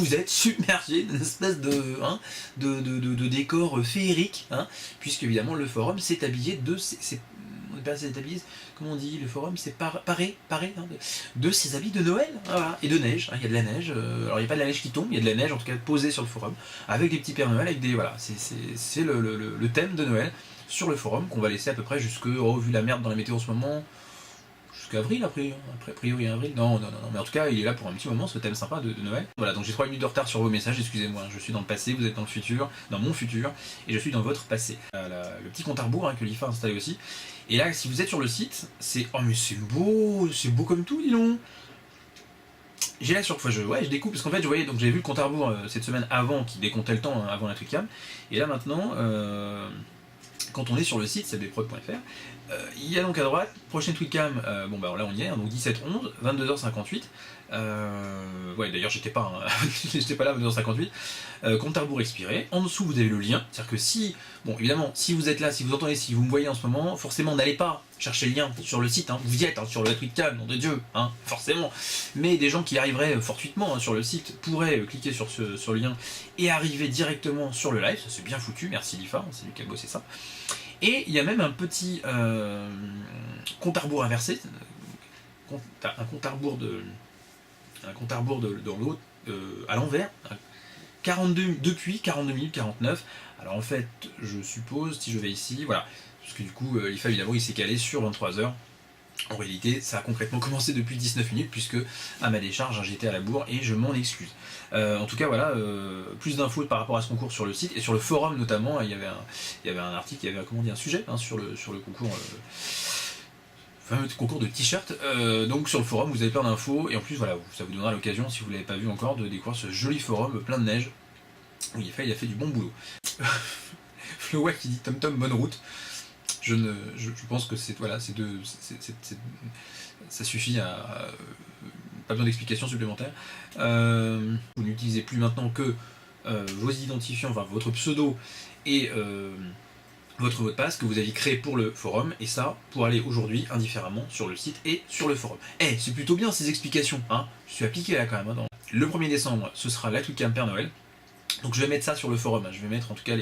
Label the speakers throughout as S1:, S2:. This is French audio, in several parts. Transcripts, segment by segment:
S1: vous êtes submergé d'une espèce de décor féerique, hein, puisque évidemment le forum s'est habillé de comment on dit, le forum c'est paré hein, de ses habits de Noël, voilà. Et de neige, hein, il y a de la neige, alors il n'y a pas de la neige qui tombe, il y a de la neige en tout cas posée sur le forum, avec des petits Pères Noël, avec des, voilà, c'est le thème de Noël sur le forum qu'on va laisser à peu près jusque, oh, vu la merde dans la météo en ce moment, jusqu'à avril après, a priori avril, non, mais en tout cas il est là pour un petit moment, ce thème sympa de Noël. Voilà, donc j'ai 3 minutes de retard sur vos messages, excusez-moi, je suis dans le passé, vous êtes dans le futur, dans mon futur, et je suis dans votre passé. Le petit compte à rebours, hein, que l'IFA a installé aussi, et là si vous êtes sur le site, c'est, oh mais c'est beau comme tout, dis donc. J'ai là sur, je découpe, parce qu'en fait je voyais, donc j'avais vu le compte à rebours cette semaine avant, qui décomptait le temps, hein, avant la Twitcam, et là maintenant, quand on est sur le site, cbprod.fr, il y a donc à droite, prochaine Twitcam, bon bah là on y est, hein, donc 17h11, 22h58, ouais d'ailleurs j'étais pas là à 22h58, compte à rebours expiré, en dessous vous avez le lien, c'est-à-dire que si, bon évidemment, si vous êtes là, si vous entendez, si vous me voyez en ce moment, forcément n'allez pas chercher le lien sur le site, hein, vous y êtes, hein, sur la Twitcam, nom de Dieu, hein, forcément, mais des gens qui arriveraient fortuitement, hein, sur le site pourraient cliquer sur le lien et arriver directement sur le live, ça c'est bien foutu, merci l'IFA, hein, c'est lui qui a bossé ça. Et il y a même un petit compte à rebours inversé, un compte à rebours dans l'autre, à l'envers, 42 depuis 42 minutes 49. Alors en fait, je suppose, si je vais ici, voilà, parce que du coup, l'IFA évidemment il s'est calé sur 23h. En réalité, ça a concrètement commencé depuis 19 minutes, puisque à ma décharge, hein, j'étais à la bourre et je m'en excuse. En tout cas, voilà, plus d'infos par rapport à ce concours sur le site, et sur le forum notamment, il y avait un article, il y avait un sujet, hein, sur le concours, fameux concours de t-shirt. Donc sur le forum, vous avez plein d'infos, et en plus, voilà, ça vous donnera l'occasion, si vous ne l'avez pas vu encore, de découvrir ce joli forum plein de neige, où il a fait du bon boulot. Flowa qui dit Tom Tom, bonne route. Je pense que ça suffit à pas besoin d'explications supplémentaires. Vous n'utilisez plus maintenant que vos identifiants, enfin votre pseudo et votre mot de passe que vous aviez créé pour le forum, et ça pour aller aujourd'hui indifféremment sur le site et sur le forum. C'est plutôt bien ces explications, hein. Je suis appliqué là quand même, hein, le 1er décembre, ce sera la Twitcam Père Noël. Donc je vais mettre ça sur le forum, hein. Je vais mettre en tout cas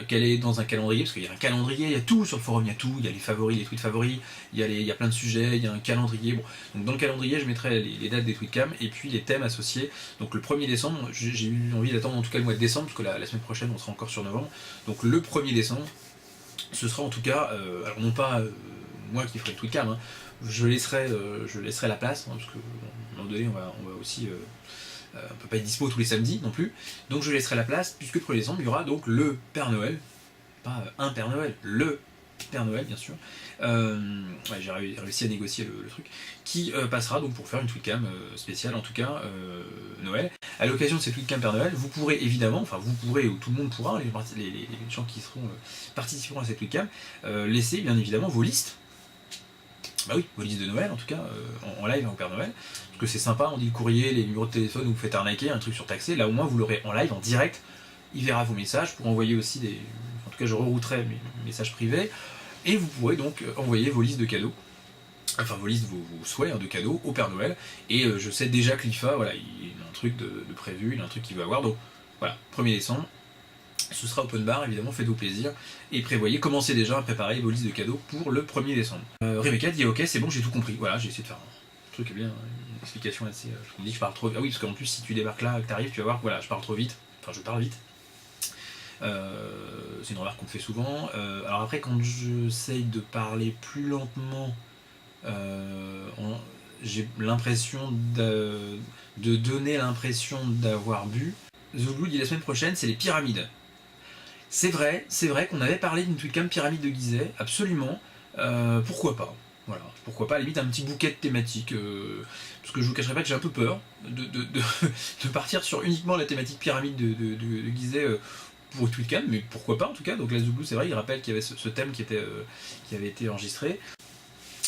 S1: qu'elle est dans un calendrier, parce qu'il y a un calendrier, il y a tout sur le forum, il y a tout, il y a les favoris, les tweets favoris, il y a plein de sujets, il y a un calendrier. Bon, donc dans le calendrier je mettrai les dates des tweetcams et puis les thèmes associés. Donc le 1er décembre, j'ai eu envie d'attendre en tout cas le mois de décembre, parce que la semaine prochaine on sera encore sur novembre. Donc le 1er décembre, ce sera en tout cas, alors non pas moi qui ferai le tweetcam, hein, je laisserai la place, hein, parce que à un moment donné on va aussi... on peut pas être dispo tous les samedis non plus, donc je laisserai la place, puisque le 1er décembre il y aura donc le Père Noël, pas un Père Noël, le Père Noël bien sûr, j'ai réussi à négocier le truc, qui passera donc pour faire une tweetcam spéciale, en tout cas Noël. À l'occasion de cette tweetcam Père Noël, vous pourrez évidemment, enfin vous pourrez, ou tout le monde pourra, les gens qui participeront à cette tweetcam, laisser bien évidemment vos listes. Bah oui, vos listes de Noël en tout cas, en live au Père Noël, parce que c'est sympa, on dit le courrier, les numéros de téléphone, vous vous faites arnaquer, un truc surtaxé, là au moins vous l'aurez en live, en direct, il verra vos messages, pour envoyer aussi en tout cas je rerouterai mes messages privés, et vous pourrez donc envoyer vos listes de cadeaux, enfin vos listes, vos souhaits, hein, de cadeaux au Père Noël, et je sais déjà que l'IFA, voilà, il a un truc de prévu, il a un truc qu'il veut avoir, donc voilà, 1er décembre, ce sera open bar, évidemment, faites-vous plaisir, et prévoyez, commencez déjà à préparer vos listes de cadeaux pour le 1er décembre. Rebecca dit ok, c'est bon, j'ai tout compris, voilà, j'ai essayé de faire un truc bien, une explication assez... je me dis que je parle trop vite, ah oui, parce qu'en plus si tu débarques là, que t'arrives, tu vas voir que voilà, je parle trop vite, enfin je parle vite. C'est une remarque qu'on me fait souvent. Alors après, quand j'essaye de parler plus lentement, j'ai l'impression de donner l'impression d'avoir bu. Zoulou dit la semaine prochaine, c'est les pyramides. C'est vrai qu'on avait parlé d'une tweetcam pyramide de Gizeh, absolument. Pourquoi pas? Voilà, pourquoi pas, à la limite un petit bouquet de thématiques, parce que je vous cacherai pas que j'ai un peu peur de partir sur uniquement la thématique pyramide de Gizeh pour une tweetcam, mais pourquoi pas en tout cas. Donc la Zouglou, c'est vrai, il rappelle qu'il y avait ce thème qui avait été enregistré.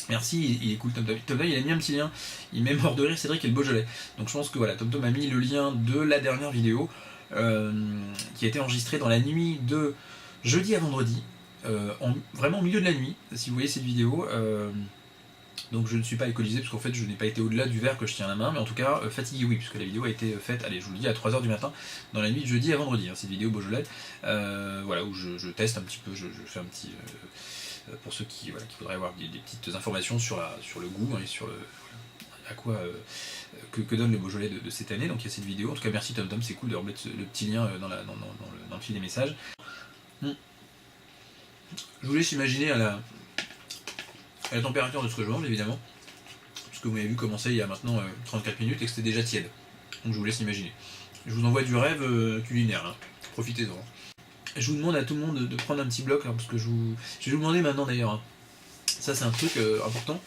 S1: Merci, il est cool TomTom. TomTom, il a mis un petit lien, il met mort de rire Cédric et le Beaujolais. Donc je pense que voilà, TomTom a mis le lien de la dernière vidéo qui a été enregistrée dans la nuit de jeudi à vendredi, vraiment au milieu de la nuit, si vous voyez cette vidéo. Donc je ne suis pas alcoolisé parce qu'en fait je n'ai pas été au-delà du verre que je tiens à la main, mais en tout cas fatigué oui, puisque la vidéo a été faite, allez je vous le dis, à 3h du matin, dans la nuit de jeudi à vendredi, hein, cette vidéo Beaujolais, voilà, où je teste un petit peu, je fais un petit... pour ceux qui voudraient avoir des petites informations sur le goût, hein, et sur à quoi que donne le Beaujolais de cette année, donc il y a cette vidéo, en tout cas merci TomTom, c'est cool de remettre le petit lien dans le fil des messages. Je vous laisse imaginer à la température de ce que je mange évidemment, parce que vous m'avez vu commencer il y a maintenant 34 minutes et que c'était déjà tiède, donc je vous laisse imaginer. Je vous envoie du rêve culinaire, hein. Profitez-en. Je vous demande à tout le monde de prendre un petit bloc, hein, parce que je vais vous demander maintenant d'ailleurs, hein. Ça c'est un truc important,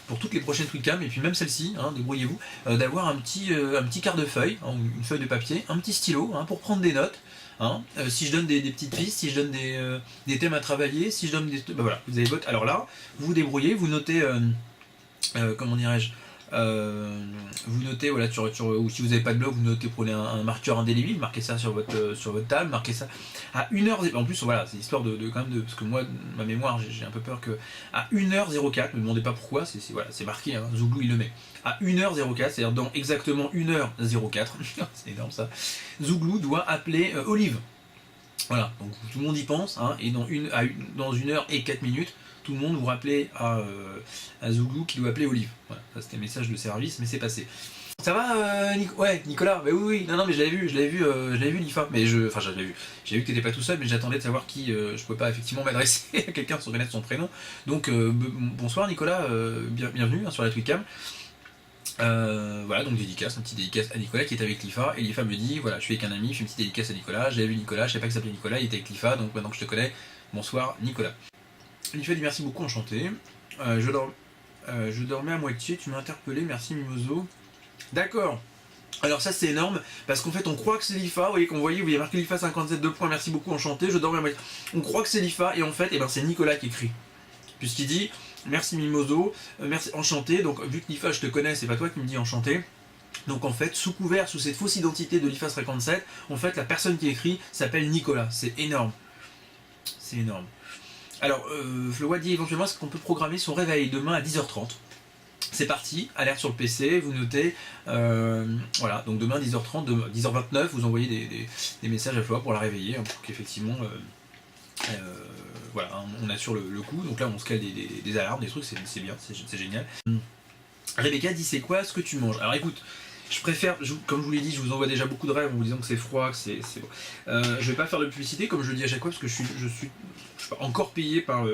S1: pour toutes les prochaines tweetcam, et puis même celle-ci, hein, débrouillez-vous, d'avoir un petit quart de feuille, hein, une feuille de papier, un petit stylo, hein, pour prendre des notes. Hein, si je donne des petites pistes, si je donne des thèmes à travailler, si je donne des... Ben voilà, vous avez votre... Alors là, vous vous débrouillez, vous notez... comment dirais-je, vous notez, voilà, ou si vous n'avez pas de blog, vous notez, prenez un marqueur indélébile, marquez ça sur votre table, marquez ça à 1h, en plus voilà, c'est histoire quand même parce que moi, ma mémoire, j'ai un peu peur que à 1h04, ne me demandez pas pourquoi, c'est marqué, hein, Zouglou il le met, à 1h04, c'est-à-dire dans exactement 1h04, c'est énorme ça, Zouglou doit appeler Olive. Voilà, donc tout le monde y pense, hein, et dans 1h04, tout le monde vous rappelez à Zouglou qui doit appeler Olive. Voilà, ça c'était un message de service, mais c'est passé. Ça va, ouais, Nicolas? Bah oui, non, mais je l'avais vu, l'IFA. Mais j'ai vu que t'étais pas tout seul, mais j'attendais de savoir qui. Je pouvais pas effectivement m'adresser à quelqu'un sans connaître son prénom. Donc bonsoir Nicolas, bienvenue, hein, sur la tweetcam. Voilà, donc dédicace, un petit dédicace à Nicolas qui est avec l'IFA, et l'IFA me dit, voilà, je suis avec un ami, je fais une petite dédicace à Nicolas, j'avais vu Nicolas, je savais pas qu'il s'appelait Nicolas, il était avec l'IFA, donc maintenant que je te connais, bonsoir Nicolas. L'IFA dit merci beaucoup, enchanté. Je dormais à moitié, tu m'as interpellé, merci Mimoso. D'accord. Alors ça c'est énorme, parce qu'en fait on croit que c'est l'IFA, vous voyez vous voyez marqué l'IFA 57 2 points, merci beaucoup, enchanté, je dormais à moitié. On croit que c'est l'IFA, et en fait, c'est Nicolas qui écrit. Puisqu'il dit, merci Mimoso, merci, enchanté, donc vu que l'IFA je te connais, c'est pas toi qui me dis enchanté. Donc en fait, sous cette fausse identité de l'IFA 57, en fait la personne qui écrit s'appelle Nicolas, c'est énorme. C'est énorme. Alors, Floa dit éventuellement est-ce qu'on peut programmer son réveil demain à 10h30. C'est parti, alerte sur le PC, vous notez, voilà, donc demain 10h30, 10h29, vous envoyez des messages à Floa pour la réveiller, hein, pour qu'effectivement, voilà, on assure le coup, donc là on se cale des alarmes, des trucs, c'est bien, c'est génial. Rebecca dit c'est quoi ce que tu manges? Alors écoute, je préfère, comme je vous l'ai dit, je vous envoie déjà beaucoup de rêves en vous disant que c'est froid, que c'est bon. Je vais pas faire de publicité comme je le dis à chaque fois parce que je suis pas encore payé par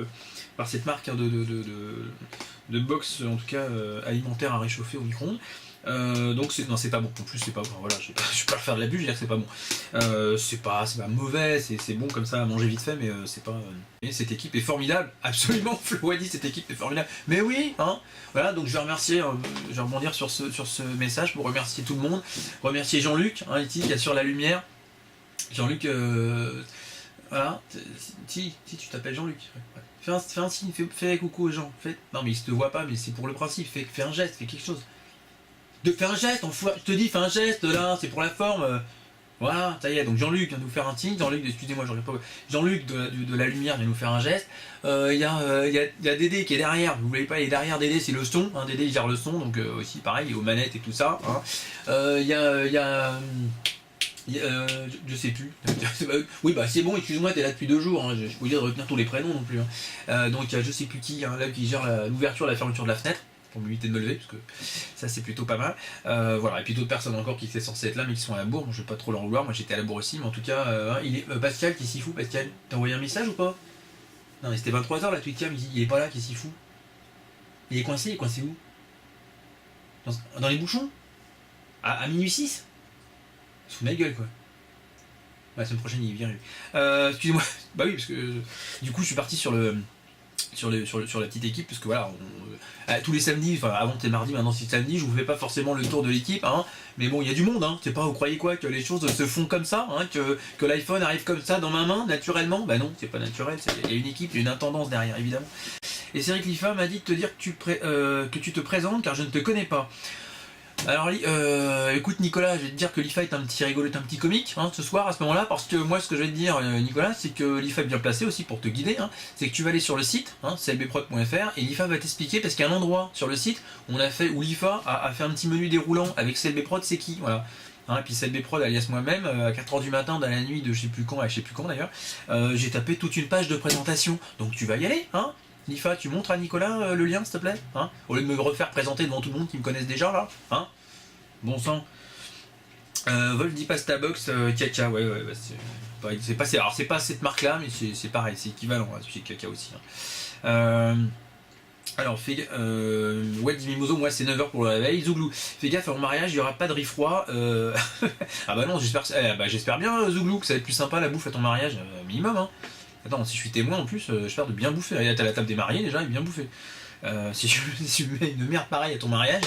S1: cette marque, hein, de box, en tout cas alimentaire à réchauffer au micro-ondes. Donc c'est pas bon. En plus c'est pas bon. Voilà, je vais pas faire de l'abus, je veux dire que c'est pas bon. C'est pas mauvais, c'est bon comme ça à manger vite fait, mais c'est pas. Et cette équipe est formidable, absolument. Flo a dit cette équipe est formidable. Mais oui, hein. Voilà, donc je vais remercier, je vais rebondir sur ce message pour remercier tout le monde, remercier Jean-Luc, hein, ici, qui assure la lumière. Jean-Luc, voilà, si tu t'appelles Jean-Luc. Ouais. Fais un signe, fais coucou aux gens. Non mais ils te voient pas, mais c'est pour le principe. Fais un geste, fais quelque chose. Fais un geste, je te dis, fais un geste là, c'est pour la forme. Voilà, ça y est, donc Jean-Luc vient nous faire un signe. Jean-Luc, excusez-moi, je regarde pas. Jean-Luc de la lumière vient nous faire un geste. Il y a Dédé qui est derrière, vous voyez pas, il est derrière Dédé, c'est le son. Hein, Dédé il gère le son, donc aussi pareil, il est aux manettes et tout ça. Hein. Je sais plus. Oui, bah c'est bon, excuse-moi, t'es là depuis 2 jours. Hein, je peux dire de retenir tous les prénoms non plus. Hein. Donc il y a je sais plus qui, hein, là qui gère l'ouverture et la fermeture de la fenêtre. Pour m'éviter de me lever, parce que ça c'est plutôt pas mal. Voilà, et puis d'autres personnes encore qui étaient censées être là mais qui sont à la bourre. Moi, je vais pas trop leur vouloir, moi j'étais à la bourre aussi, mais en tout cas, il est Pascal qui s'y fout. Pascal, t'as envoyé un message ou pas? Non, mais c'était 23h la tweetcam, il est pas là, qui s'y fout. Il est coincé où? Dans les bouchons? À minuit 6? Sous ma gueule quoi. La semaine prochaine il est viré. Excusez-moi, bah oui, parce que du coup je suis parti sur la petite équipe, parce que voilà, tous les samedis, enfin avant c'était mardi, maintenant c'est samedi, je vous fais pas forcément le tour de l'équipe, hein, mais bon, il y a du monde, hein, c'est pas, vous croyez quoi, que les choses se font comme ça, hein, que l'iPhone arrive comme ça dans ma main, naturellement? Bah non, c'est pas naturel, il y a une équipe, il y a une intendance derrière, évidemment. Et c'est vrai que l'IFA m'a dit de te dire que tu te présentes, car je ne te connais pas. Alors, écoute Nicolas, je vais te dire que l'IFA est un petit comique hein, ce soir à ce moment-là, parce que moi ce que je vais te dire Nicolas, c'est que l'IFA est bien placé aussi pour te guider, hein, c'est que tu vas aller sur le site, hein, clbprod.fr, et l'IFA va t'expliquer, parce qu'il y a un endroit sur le site où l'IFA a fait un petit menu déroulant avec clbprod, c'est qui, voilà. Hein, et puis clbprod alias moi-même, à 4h du matin dans la nuit de je sais plus quand d'ailleurs, j'ai tapé toute une page de présentation, donc tu vas y aller, hein. L'IFA, tu montres à Nicolas le lien s'il te plaît, hein, au lieu de me refaire présenter devant tout le monde qui me connaissent déjà là, hein. Bon sang. Vol dit pasta box, Kaka, ouais, c'est pas, alors c'est pas cette marque là, mais c'est pareil, c'est équivalent, hein, c'est Kaka aussi. Hein. Alors, ouais, dit Mimoso, moi c'est 9h pour le réveil. Zouglou, fais gaffe, en mariage, il n'y aura pas de riz froid. Ah bah non, j'espère bien, Zouglou, que ça va être plus sympa la bouffe à ton mariage, minimum. Hein. Attends, si je suis témoin en plus, j'espère de bien bouffer. Regarde, t'as la table des mariés déjà, et bien bouffer. Si tu mets une merde pareille à ton mariage,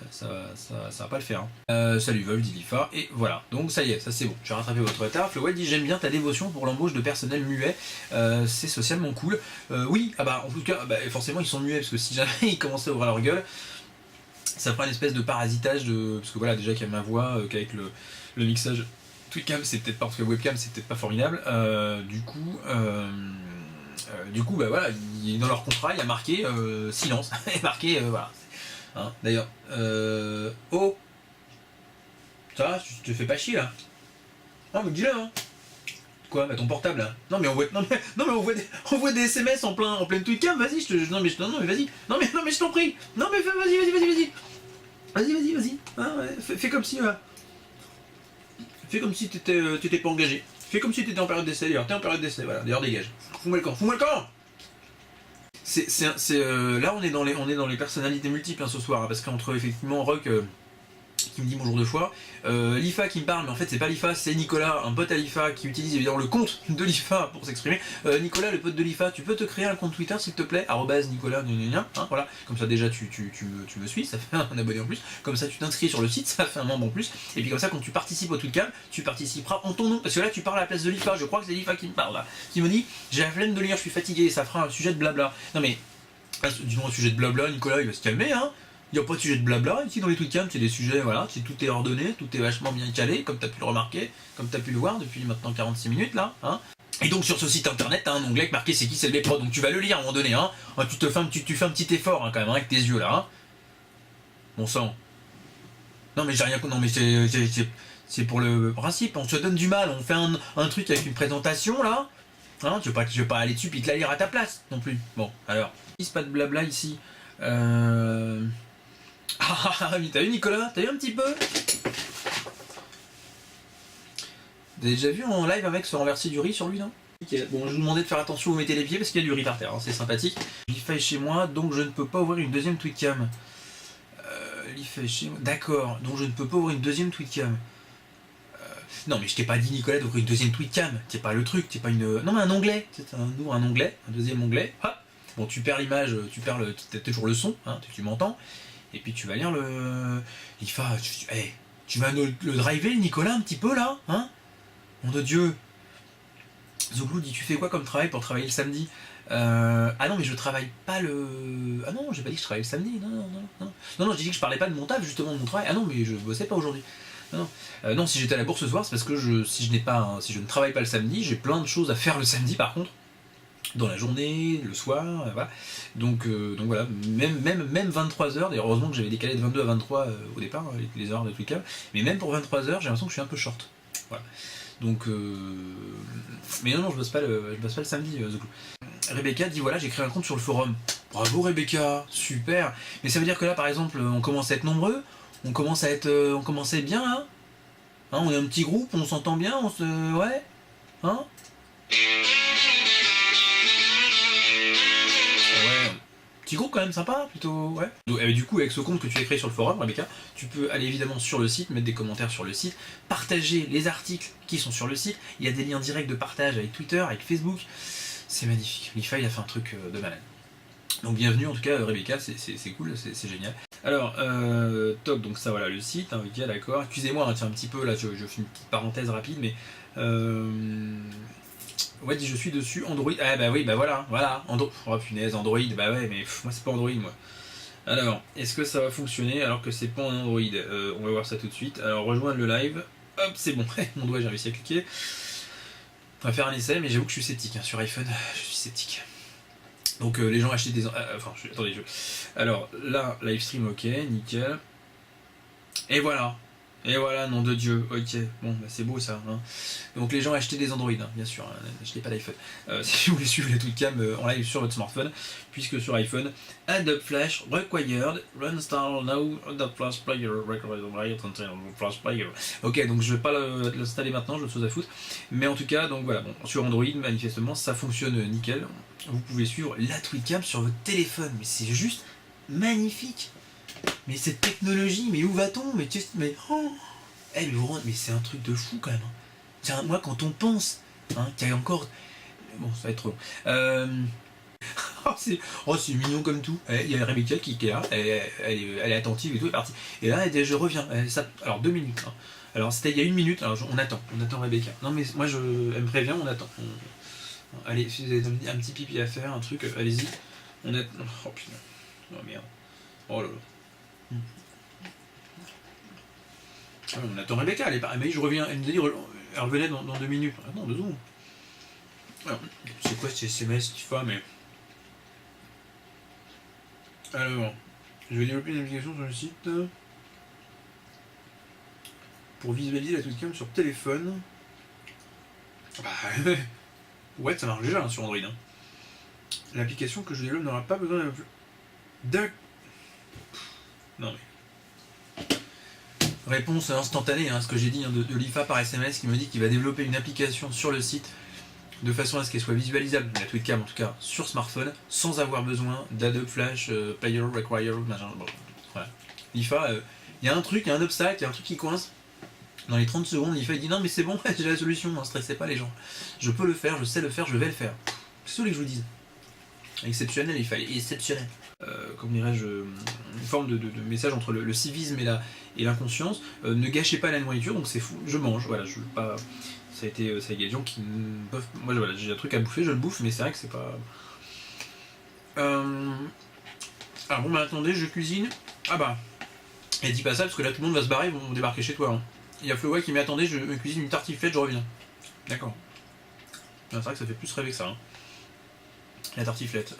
S1: ça va pas le faire. Hein. Salut Vol, dit Lifa, et voilà. Donc ça y est, ça c'est bon. J'ai rattrapé votre retard. Flowell dit j'aime bien ta dévotion pour l'embauche de personnel muet. C'est socialement cool. Oui, ah bah en tout cas, bah, forcément ils sont muets parce que si jamais ils commençaient à ouvrir leur gueule, ça fera une espèce de parasitage de. Parce que voilà, déjà qu'il y a ma voix, qu'avec le mixage Twitcam, c'est peut-être pas parce que webcam c'est peut-être pas formidable. Du coup, bah voilà, dans leur contrat il y a marqué silence. Il y a marqué voilà. Hein, d'ailleurs, oh, ça va, tu te fais pas chier là. Ah mais dis-le hein. Quoi, bah ton portable là. Non mais on voit des SMS en pleine Twitcam, vas-y, non mais vas-y. Non mais je t'en prie. Non mais vas-y. Vas-y. Hein, ouais, fais comme si t'étais pas engagé. Fais comme si t'étais en période d'essai d'ailleurs. T'es en période d'essai, voilà. D'ailleurs dégage. Fous-moi le camp. Là on est dans les personnalités multiples hein, ce soir hein, parce qu'entre effectivement Rock qui me dit bonjour deux fois, l'IFA qui me parle mais en fait c'est pas l'IFA, c'est Nicolas, un pote à l'IFA qui utilise évidemment le compte de l'IFA pour s'exprimer. Nicolas, le pote de l'IFA, tu peux te créer un compte Twitter s'il te plaît, @Nicolas hein, voilà, comme ça déjà tu me suis, ça fait un abonné en plus, comme ça tu t'inscris sur le site, ça fait un membre en plus, et puis comme ça quand tu participes au Tweetcam, tu participeras en ton nom, parce que là tu parles à la place de l'IFA, je crois que c'est l'IFA qui me parle là, qui me dit j'ai la flemme de lire, je suis fatigué, ça fera un sujet de blabla. Non mais dis-moi un sujet de blabla, Nicolas il va se calmer hein. Il n'y a pas de sujet de blabla ici dans les Tweetcam, c'est des sujets, voilà, tout est ordonné, tout est vachement bien calé, comme tu as pu le remarquer, comme tu as pu le voir depuis maintenant 46 minutes là. Hein. Et donc sur ce site internet, tu as un onglet marqué c'est qui clbprod, donc tu vas le lire à un moment donné. Hein. Tu fais un petit effort hein, quand même hein, avec tes yeux là. Hein. Bon sang. Non mais j'ai rien. Non mais c'est pour le principe, on se donne du mal, on fait un truc avec une présentation là. Hein, je vais pas aller dessus et te la lire à ta place non plus. Bon, alors, il se passe pas de blabla ici. Ah, mais t'as vu Nicolas? T'as vu un petit peu? T'as déjà vu en live un mec se renverser du riz sur lui, non? Okay. Bon, je vous demandais de faire attention où vous mettez les pieds parce qu'il y a du riz par terre, hein, c'est sympathique. L'IFA est chez moi, donc je ne peux pas ouvrir une deuxième Tweetcam. L'IFA est chez moi, d'accord, donc je ne peux pas ouvrir une deuxième Tweetcam. Non, mais je t'ai pas dit, Nicolas, d'ouvrir une deuxième Tweetcam. C'est pas le truc, c'est pas une. Non, mais un onglet. Ouvre un onglet, un deuxième onglet. Hop. Bon, tu perds l'image, t'as toujours le son, hein, tu m'entends. Et puis tu vas lire le. l'IFA, tu vas le driver, Nicolas, un petit peu là, hein? Mon de Dieu. Zouglou dit tu fais quoi comme travail pour travailler le samedi? Ah non mais je travaille pas le. Ah non, j'ai pas dit que je travaillais le samedi, non, j'ai dit que je parlais pas de mon taf justement de mon travail. Ah non mais je bossais pas aujourd'hui. Non, si j'étais à la bourse ce soir, c'est parce que si je ne travaille pas le samedi, j'ai plein de choses à faire le samedi par contre. Dans la journée, le soir, voilà. Donc voilà, même 23h, d'ailleurs heureusement que j'avais décalé de 22 à 23 au départ, les heures de Twitcam, mais même pour 23h, j'ai l'impression que je suis un peu short. Voilà. Donc mais non, je bosse pas le samedi, Zouglou. Rebecca dit voilà, j'ai créé un compte sur le forum. Bravo Rebecca, super. Mais ça veut dire que là par exemple, on commence à être nombreux, on commence à être bien, hein, on est un petit groupe, on s'entend bien, ouais, hein. Petit groupe quand même sympa, plutôt, ouais. Et du coup, avec ce compte que tu as créé sur le forum, Rebecca, tu peux aller évidemment sur le site, mettre des commentaires sur le site, partager les articles qui sont sur le site. Il y a des liens directs de partage avec Twitter, avec Facebook. C'est magnifique. l'IFA, il a fait un truc de malade. Donc bienvenue en tout cas, Rebecca, c'est cool, c'est génial. Alors, top, donc ça voilà le site, hein, ok, d'accord. Excusez-moi, hein, tiens un petit peu, là, je fais une petite parenthèse rapide, mais. Ouais, dit je suis dessus, Android. Ah bah oui, bah voilà. Android. Oh punaise, Android, bah ouais, mais moi c'est pas Android, moi. Alors, est-ce que ça va fonctionner alors que c'est pas en Android? On va voir ça tout de suite. Alors, rejoindre le live. Hop, c'est bon. Mon doigt, j'ai réussi à cliquer. On va faire un essai, mais j'avoue que je suis sceptique. Sur iPhone, je suis sceptique. Donc, les gens achètent des... attendez, Alors, là, live stream, ok, nickel. Et voilà. Et voilà, nom de Dieu, ok, bon, bah c'est beau ça. Hein. Donc les gens achetaient des Android, hein, bien sûr, n'achetez pas d'iPhone. Si vous voulez suivre les tweetcam en live sur votre smartphone, puisque sur iPhone, Adobe Flash required, run install now, Adobe Flash Player, required, Flash Player. Ok, donc je vais pas l'installer maintenant, je me chose à foutre. Mais en tout cas, donc voilà, bon, sur Android, manifestement, ça fonctionne nickel. Vous pouvez suivre la tweetcam sur votre téléphone, mais c'est juste magnifique. Mais cette technologie, mais où va-t-on? Mais oh, mais c'est un truc de fou quand même. Tiens, moi quand on pense, hein, qu'il y a encore, bon ça va être trop long. C'est mignon comme tout. Il y a Rebecca qui est là, elle est attentive et tout, est partie. Et là, elle dit, je reviens. Alors 2 minutes. Hein. Alors c'était il y a 1 minute. Alors on attend Rebecca. Non mais moi elle me prévient, on attend. Allez, si vous avez un petit pipi à faire, un truc, allez-y. On attend. Oh putain. Oh merde. Oh là là. On attend Rebecca, elle est pas. Mais je reviens, elle nous a dit, elle revenait dans 2 minutes. Ah non, 2 secondes. Alors, c'est quoi ces SMS qu'il faut, mais. Alors, je vais développer une application sur le site pour visualiser la tweetcam sur téléphone. Bah, ouais, ça marche déjà hein, sur Android. Hein. L'application que je développe n'aura pas besoin d'un. Non mais. Réponse instantanée, hein, ce que j'ai dit hein, de l'IFA par SMS qui me dit qu'il va développer une application sur le site de façon à ce qu'elle soit visualisable, la tweetcam en tout cas, sur smartphone, sans avoir besoin d'Adobe Flash, Player, Require, machin. Bon, voilà. L'IFA, il y a un truc, il y a un obstacle, il y a un truc qui coince. Dans les 30 secondes, l'IFA il dit non mais c'est bon, j'ai la solution, ne stressez pas les gens. Je peux le faire, je sais le faire, je vais le faire. C'est ce que je vous dis. Exceptionnel, il fallait exceptionnel. Comme dirais-je, une forme de message entre le civisme et l'inconscience. Ne gâchez pas la nourriture, donc c'est fou. Je mange, voilà, je veux pas. Ça y a des gens qui peuvent. Moi, voilà, j'ai un truc à bouffer, je le bouffe, mais c'est vrai que c'est pas. Alors bon, bah attendez, je cuisine. Ah bah, elle dit pas ça parce que là tout le monde va se barrer, ils vont débarquer chez toi. Hein. Il y a Flowa qui met attendez, je me cuisine une tartiflette, je reviens. D'accord. C'est vrai que ça fait plus rêver que ça. Hein. La tartiflette.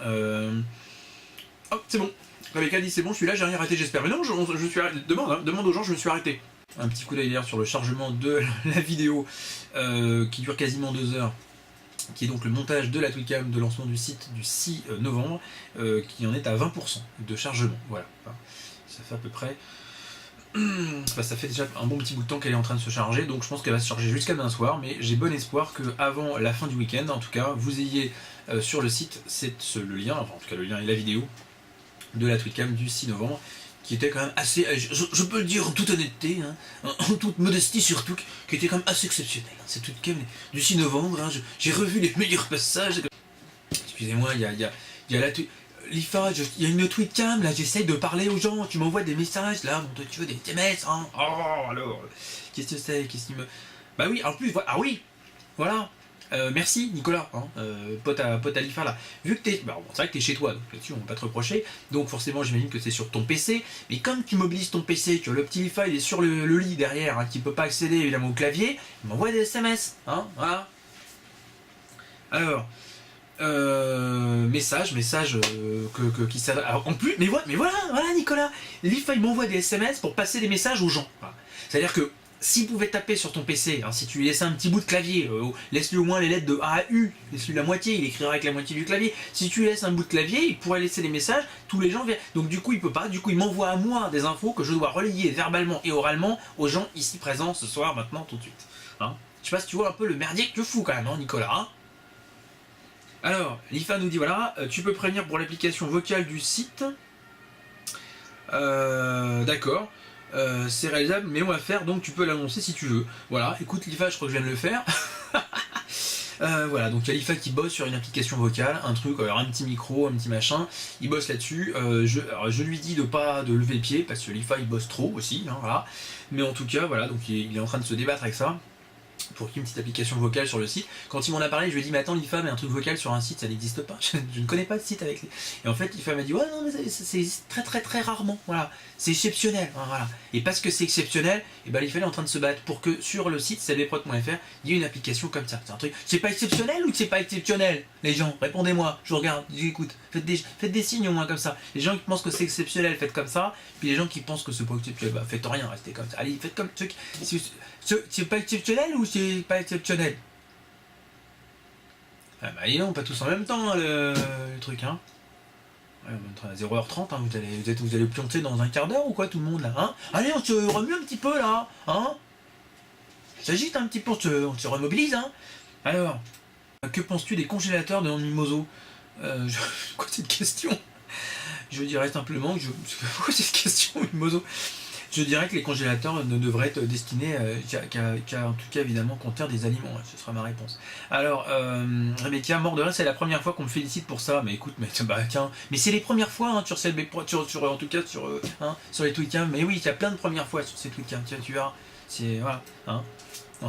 S1: Hop, c'est bon. Rebecca dit c'est bon, je suis là, j'ai rien arrêté, j'espère. Mais non, je suis arrêté. Demande aux gens, je me suis arrêté. Un petit coup d'œil d'ailleurs sur le chargement de la vidéo qui dure quasiment 2 heures, qui est donc le montage de la tweetcam de lancement du site du 6 novembre, qui en est à 20% de chargement. Voilà. Ça fait à peu près. Enfin, ça fait déjà un bon petit bout de temps qu'elle est en train de se charger, donc je pense qu'elle va se charger jusqu'à demain soir, mais j'ai bon espoir qu'avant la fin du week-end, en tout cas, vous ayez sur le site le lien, enfin en tout cas le lien et la vidéo de la tweetcam du 6 novembre, qui était quand même assez, je peux le dire en toute honnêteté, hein, en toute modestie surtout, qui était quand même assez exceptionnelle. Hein, cette tweetcam du 6 novembre, hein, j'ai revu les meilleurs passages. Excusez-moi, il y a la l'IFA, il y a une tweetcam, là j'essaye de parler aux gens, tu m'envoies des messages, là, bon, tu veux des SMS, hein. Oh, alors, qu'est-ce que c'est, qu'est-ce qu'il me... Bah oui, en plus, ah oui, voilà, merci Nicolas, hein, pote à l'IFA là, vu que t'es, bah, bon, c'est vrai que t'es chez toi, donc là-dessus on va pas te reprocher, donc forcément j'imagine que c'est sur ton PC, mais comme tu mobilises ton PC, que le petit l'IFA il est sur le lit derrière, hein, qui peut pas accéder évidemment au clavier, il m'envoie des SMS, hein, voilà. Alors... message qui en plus mais voilà Nicolas, l'IFA il m'envoie des SMS pour passer des messages aux gens. Voilà. C'est à dire que s'il pouvait taper sur ton PC, hein, si tu lui laissais un petit bout de clavier, laisse-lui au moins les lettres de A à U, laisse-lui la moitié, il écrira avec la moitié du clavier. Si tu lui laisses un bout de clavier, il pourrait laisser des messages, tous les gens verraient. Donc du coup il peut pas, du coup il m'envoie à moi des infos que je dois relayer verbalement et oralement aux gens ici présents ce soir, maintenant, tout de suite. Hein, je sais pas si tu vois un peu le merdier que tu fous quand même, hein, Nicolas. Hein. Alors, l'IFA nous dit voilà, tu peux prévenir pour l'application vocale du site. D'accord, c'est réalisable, mais on va faire, donc tu peux l'annoncer si tu veux. Voilà, écoute l'IFA, je crois que je viens de le faire. Voilà, donc il y a l'IFA qui bosse sur une application vocale, un truc, alors un petit micro, un petit machin, il bosse là-dessus. Je lui dis de pas de lever le pied, parce que l'IFA il bosse trop aussi, hein, voilà. Mais en tout cas, voilà, donc il est en train de se débattre avec ça. pour une petite application vocale sur le site. Quand il m'en a parlé, je lui ai dit mais attends l'IFA, mais un truc vocal sur un site ça n'existe pas, je ne connais pas de site avec les... Et en fait l'IFA m'a dit ouais non mais c'est très très très rarement, voilà, c'est exceptionnel, voilà. Et parce que c'est exceptionnel, et ben l'IFA est en train de se battre pour que sur le site clprod.fr il y ait une application comme ça. C'est un truc, c'est pas exceptionnel ou c'est pas exceptionnel les gens? Répondez-moi, je vous regarde, j'écoute, faites des signes au moins comme ça. Les gens qui pensent que c'est exceptionnel, faites comme ça, puis les gens qui pensent que c'est pas exceptionnel, bah faites rien, restez comme ça. Allez, faites comme ceux qui... C'est pas exceptionnel ou c'est pas exceptionnel? Ah bah non, pas tous en même temps hein, le truc hein. Ouais, on est à 0h30, hein, vous allez pioncer dans un quart d'heure ou quoi tout le monde là hein? Allez on se remue un petit peu là hein? On s'agite un petit peu, on se remobilise hein? Alors, que penses-tu des congélateurs de Mimoso? Quoi cette question? Je dirais simplement que Pourquoi cette question Mimoso? Je dirais que les congélateurs ne devraient être destinés qu'à en tout cas évidemment contenir des aliments, ce sera ma réponse. Alors, Rebecca, mort de rire, c'est la première fois qu'on me félicite pour ça, mais écoute, mais bah tiens, mais c'est les premières fois hein, sur en tout cas sur les tweetcams, mais oui, il y a plein de premières fois sur ces tweetcams, tiens tu verras, c'est voilà, hein.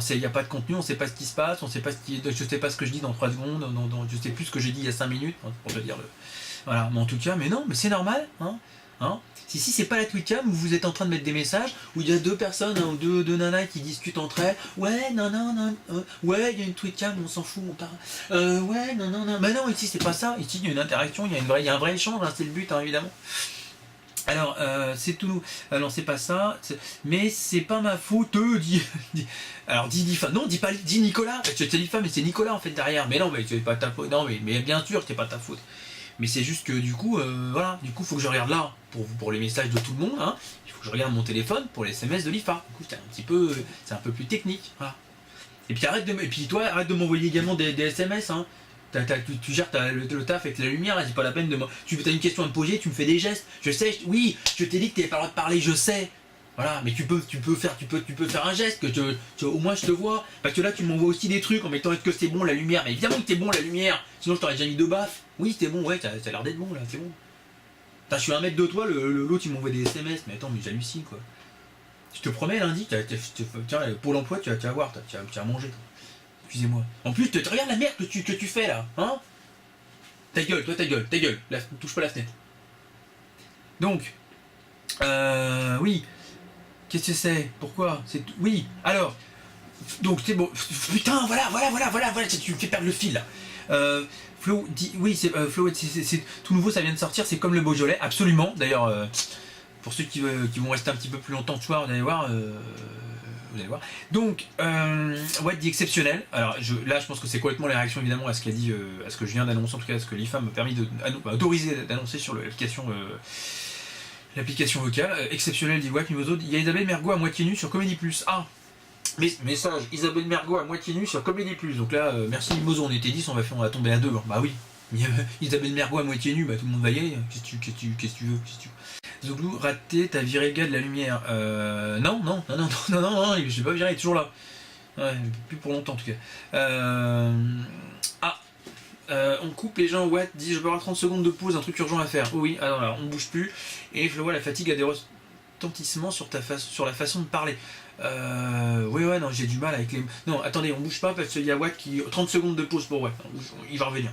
S1: Il n'y a pas de contenu, on ne sait pas ce qui se passe, on sait pas je sais pas ce que je dis dans 3 secondes, je sais plus ce que j'ai dit il y a 5 minutes, hein, pour te dire voilà, mais en tout cas, mais non, mais c'est normal, hein. Si c'est pas la tweetcam où vous êtes en train de mettre des messages où il y a deux personnes, hein, deux nanas qui discutent entre elles. Ouais, non, ouais, il y a une tweetcam, on s'en fout, on parle. Ouais, non. Mais non, ici c'est pas ça. Ici il y a une interaction, il y a un vrai échange, hein, c'est le but, hein, évidemment. Alors, c'est tout. Non, c'est pas ça. Mais c'est pas ma faute, alors, dis Nicolas. C'est l'IFA, mais c'est Nicolas en fait derrière. Mais non, mais c'est pas ta faute. Non, mais bien sûr, c'est pas ta faute. Mais c'est juste que du coup, voilà, du coup, il faut que je regarde là pour les messages de tout le monde. Hein. Il faut que je regarde mon téléphone pour les SMS de l'IFA. Du coup, c'est un peu plus technique. Voilà. Et puis toi, arrête de m'envoyer également des SMS. Hein. Tu gères le taf avec la lumière. C'est pas la peine de tu as une question à me poser, tu me fais des gestes. Je sais, oui, je t'ai dit que t'avais pas le droit de parler, je sais. Voilà, mais tu peux faire un geste, au moins je te vois. Parce que là, tu m'envoies aussi des trucs en mettant est-ce que c'est bon la lumière. Mais évidemment que t'es bon la lumière, sinon je t'aurais déjà mis 2 baffes. Oui, c'était bon, ouais, ça a l'air d'être bon là, c'est bon. Putain, je suis à 1 mètre de toi, l'autre il m'envoie des SMS, mais attends, mais j'hallucine quoi. Je te promets, lundi, tiens, Pôle emploi, tu vas voir, tu vas manger toi. Excusez-moi. En plus, regarde la merde que tu fais là, hein. Ta gueule, toi ta gueule, touche pas la fenêtre. Donc, oui. Qu'est-ce que c'est? Pourquoi? Oui, alors. Donc c'est bon. Putain, voilà, tu me fais perdre le fil là. Flo dit. Oui, Flo, c'est tout nouveau, ça vient de sortir, c'est comme le Beaujolais, absolument. D'ailleurs, pour ceux qui vont rester un petit peu plus longtemps ce soir, vous allez voir. Donc, Watt dit exceptionnel. Alors là, je pense que c'est complètement la réaction évidemment à ce qu'a dit, à ce que je viens d'annoncer, en tout cas à ce que l'IFA m'a permis d'autoriser d'annoncer sur l'application vocale. Exceptionnel dit Watt Mimoso. Il y a Isabelle Mergo à moitié nue sur Comédie Plus. Ah, message Isabelle Mergo à moitié nue sur Comédie Plus. Donc là, merci Mimoso, on était 10, on va tomber à 2. Bah oui. Isabelle Mergo à moitié nue, bah tout le monde va y aller. Qu'est-ce que tu veux? Zouglou, raté, t'as viré le gars de la lumière. Non, je l'ai pas viré, il est toujours là. Ouais, plus pour longtemps en tout cas. On coupe les gens, Watt dit je peux avoir 30 secondes de pause, un truc urgent à faire. Oh oui, alors là, on bouge plus. Et je vois la fatigue a des retentissements sur la façon de parler. Ouais, non, j'ai du mal avec les... Non, attendez, on bouge pas parce qu'il y a Watt qui... 30 secondes de pause pour Watt, il va revenir.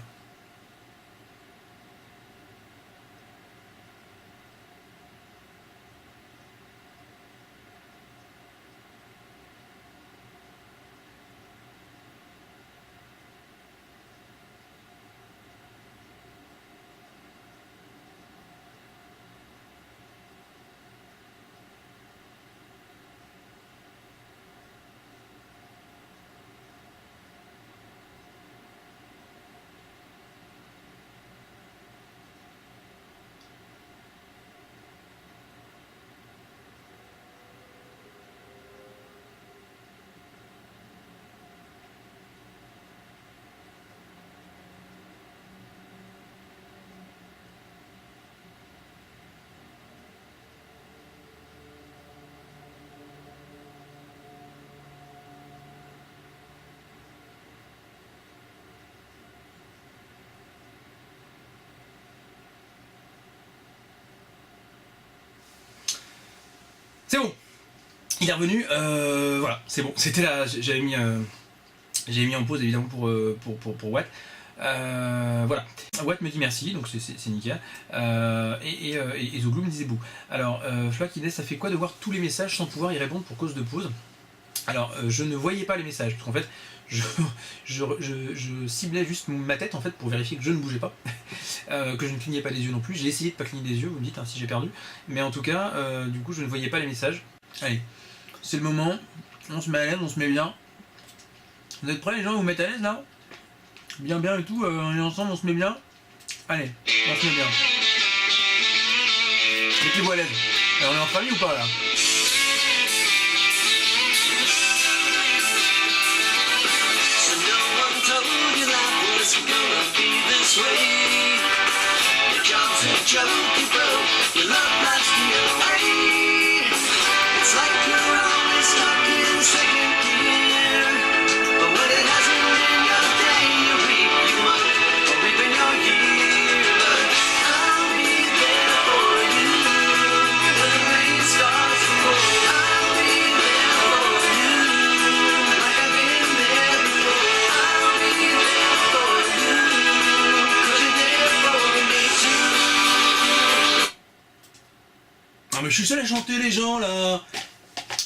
S1: C'est bon. Il est revenu, voilà, c'est bon. C'était là, j'avais mis en pause évidemment pour Watt. Voilà. Watt me dit merci, donc c'est nickel. Et Zoglou me disait bouh. Alors, Floakines, ça fait quoi de voir tous les messages sans pouvoir y répondre pour cause de pause? Alors, je ne voyais pas les messages, parce qu'en fait, je ciblais juste ma tête en fait pour vérifier que je ne bougeais pas, que je ne clignais pas les yeux non plus. J'ai essayé de pas cligner les yeux, vous me dites hein, si j'ai perdu, mais en tout cas, du coup, je ne voyais pas les messages. Allez, c'est le moment, on se met à l'aise, on se met bien. Vous êtes prêts les gens, vous mettre à l'aise là? Bien et tout, on est ensemble, on se met bien. Allez, on se met bien. Mettez-vous à l'aise. Alors, on est en famille ou pas là? Ah mais je suis seul à chanter les gens là.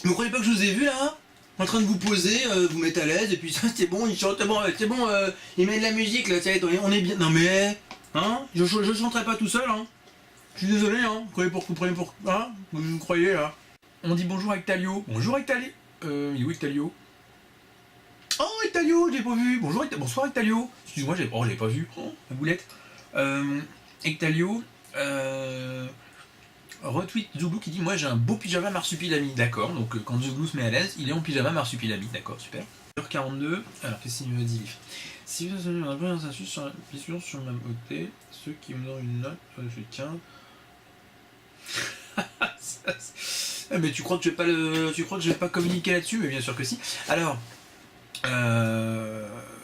S1: Vous croyez pas que je vous ai vu là en train de vous poser, vous mettre à l'aise et puis ça c'est bon, il chante, c'est bon, il met de la musique là, on est bien. Non mais hein, je chanterai pas tout seul hein. Je suis désolé hein, vous prenez pour hein, vous croyez là. On dit bonjour avec Talio. Bonjour Ectalio. Il est où Ectalio? Oh Ectalio, j'ai pas vu. Bonsoir Ectalio. Excuse-moi, j'avais pas vu. Oh, la boulette. Ectalio. Retweet Zouglou qui dit moi j'ai un beau pyjama marsupilami, d'accord, donc quand Zouglou se met à l'aise, il est en pyjama marsupilami, d'accord, super. 42, alors qu'est-ce qu'il me dit? Si vous avez un insulte sur la question sur ma beauté, ceux qui me donnent une note, je fais 15. Mais tu crois que je vais pas communiquer là-dessus? Mais bien sûr que si. Alors,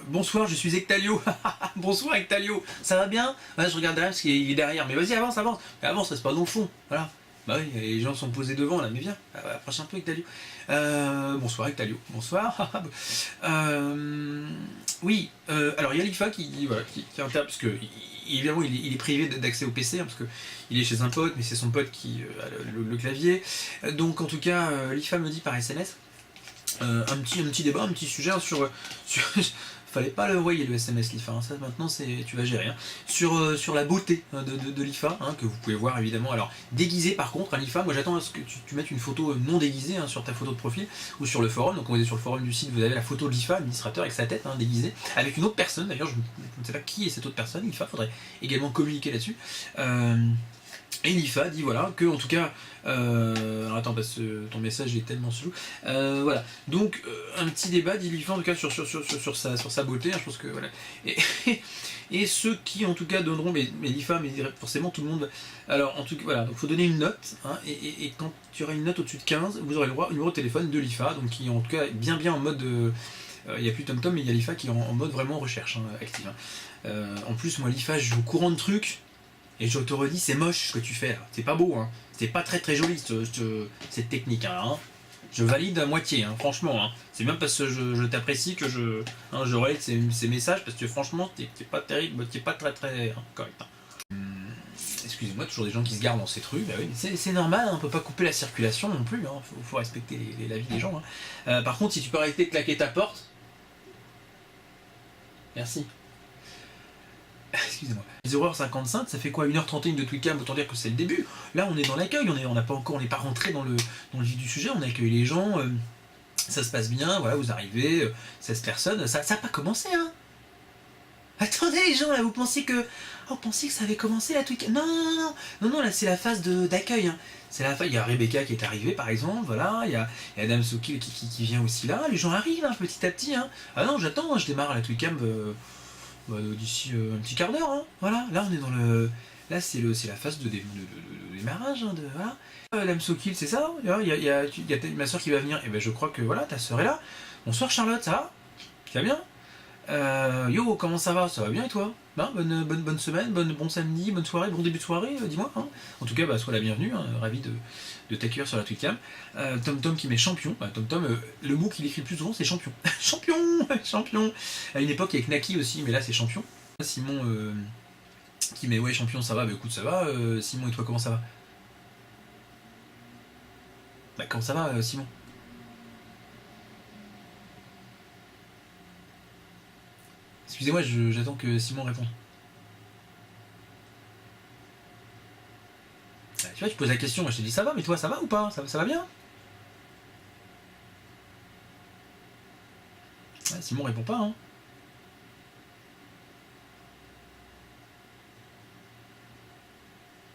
S1: bonsoir, je suis Ectalio. Bonsoir Ectalio, ça va bien? Ouais, je regarde derrière parce qu'il est derrière, mais vas-y avance. Mais avance, reste pas dans le fond, voilà. Bah oui, les gens sont posés devant là, mais viens, approche un peu Ectalio. Bonsoir Ectalio, bonsoir. Oui, alors il y a l'IFA qui parce que évidemment il est privé d'accès au PC, hein, parce que il est chez un pote, mais c'est son pote qui a le clavier. Donc en tout cas, l'IFA me dit par SMS. Un petit débat, un petit sujet hein, sur fallait pas le envoyer le SMS l'IFA, hein, ça maintenant tu vas gérer, hein, sur la beauté de l'IFA, hein, que vous pouvez voir évidemment, alors déguisé par contre à l'IFA, moi j'attends à ce que tu mettes une photo non déguisée hein, sur ta photo de profil ou sur le forum, donc on est sur le forum du site, vous avez la photo de l'IFA, administrateur avec sa tête hein, déguisée, avec une autre personne, d'ailleurs je ne sais pas qui est cette autre personne, l'IFA, faudrait également communiquer là-dessus. Et l'IFA dit voilà que en tout cas alors attends parce que ton message est tellement flou, voilà donc un petit débat dit l'IFA en tout cas sur sa beauté hein, je pense que voilà et ceux qui en tout cas donneront mais l'IFA mais forcément tout le monde alors en tout cas voilà donc faut donner une note hein, et quand tu auras une note au-dessus de 15 vous aurez le droit au numéro de téléphone de l'IFA donc qui en tout cas bien en mode il n'y a plus TomTom mais il y a l'IFA qui est en mode vraiment recherche hein, active hein. En plus moi l'IFA je suis au courant de trucs. Et je te redis, c'est moche ce que tu fais là, c'est pas beau, hein. C'est pas très joli cette technique, hein. Je valide à moitié, hein, franchement. Hein. C'est même parce que je t'apprécie que je relève ces messages, parce que franchement, t'es pas terrible, t'es pas très hein, correct. Hein. Excusez-moi, toujours des gens qui se gardent dans ces trucs, bah oui, c'est normal, hein, on peut pas couper la circulation non plus, hein, faut respecter la vie des gens. Hein. Par contre, si tu peux arrêter de claquer ta porte, merci. Excusez-moi. 0h55, ça fait quoi? 1h31 de Twitcam, autant dire que c'est le début. Là, on est dans l'accueil, on n'est pas rentré dans le vif du sujet, on accueille les gens, ça se passe bien, voilà, vous arrivez, 16 personnes, ça n'a pas commencé, hein. Attendez les gens, là, vous pensiez que ça avait commencé la Twitcam? Non, là, c'est la phase d'accueil, hein. Il y a Rebecca qui est arrivée, par exemple, voilà, il y a Dame Soki qui vient aussi là, les gens arrivent, hein, petit à petit, hein. Ah non, j'attends, je démarre la Twitcam... d'ici un petit quart d'heure, hein. Voilà, là on est dans le... Là c'est la phase de démarrage, hein, voilà. Lamsokil, c'est ça, il y a ma soeur qui va venir, et ben je crois que voilà, ta soeur est là. Bonsoir Charlotte, ça va bien? Yo, comment ça va? Ça va bien et toi? Ben, bonne semaine, bon samedi, bonne soirée, bon début de soirée, dis-moi. Hein. En tout cas, bah, sois la bienvenue, hein, ravi de t'accueillir sur la Twitcam. TomTom qui met champion. TomTom, le mot qu'il écrit le plus souvent, c'est champion. Champion. Champion. À une époque, avec Naki aussi, mais là, c'est champion. Simon qui met ouais, champion, ça va. Bah écoute, ça va. Simon, et toi, comment ça va? Bah, comment ça va, Simon? Excusez-moi, j'attends que Simon réponde. Tu vois, tu poses la question, moi je te dis ça va, mais toi ça va ou pas? Ça va bien? Ouais, Simon répond pas, hein.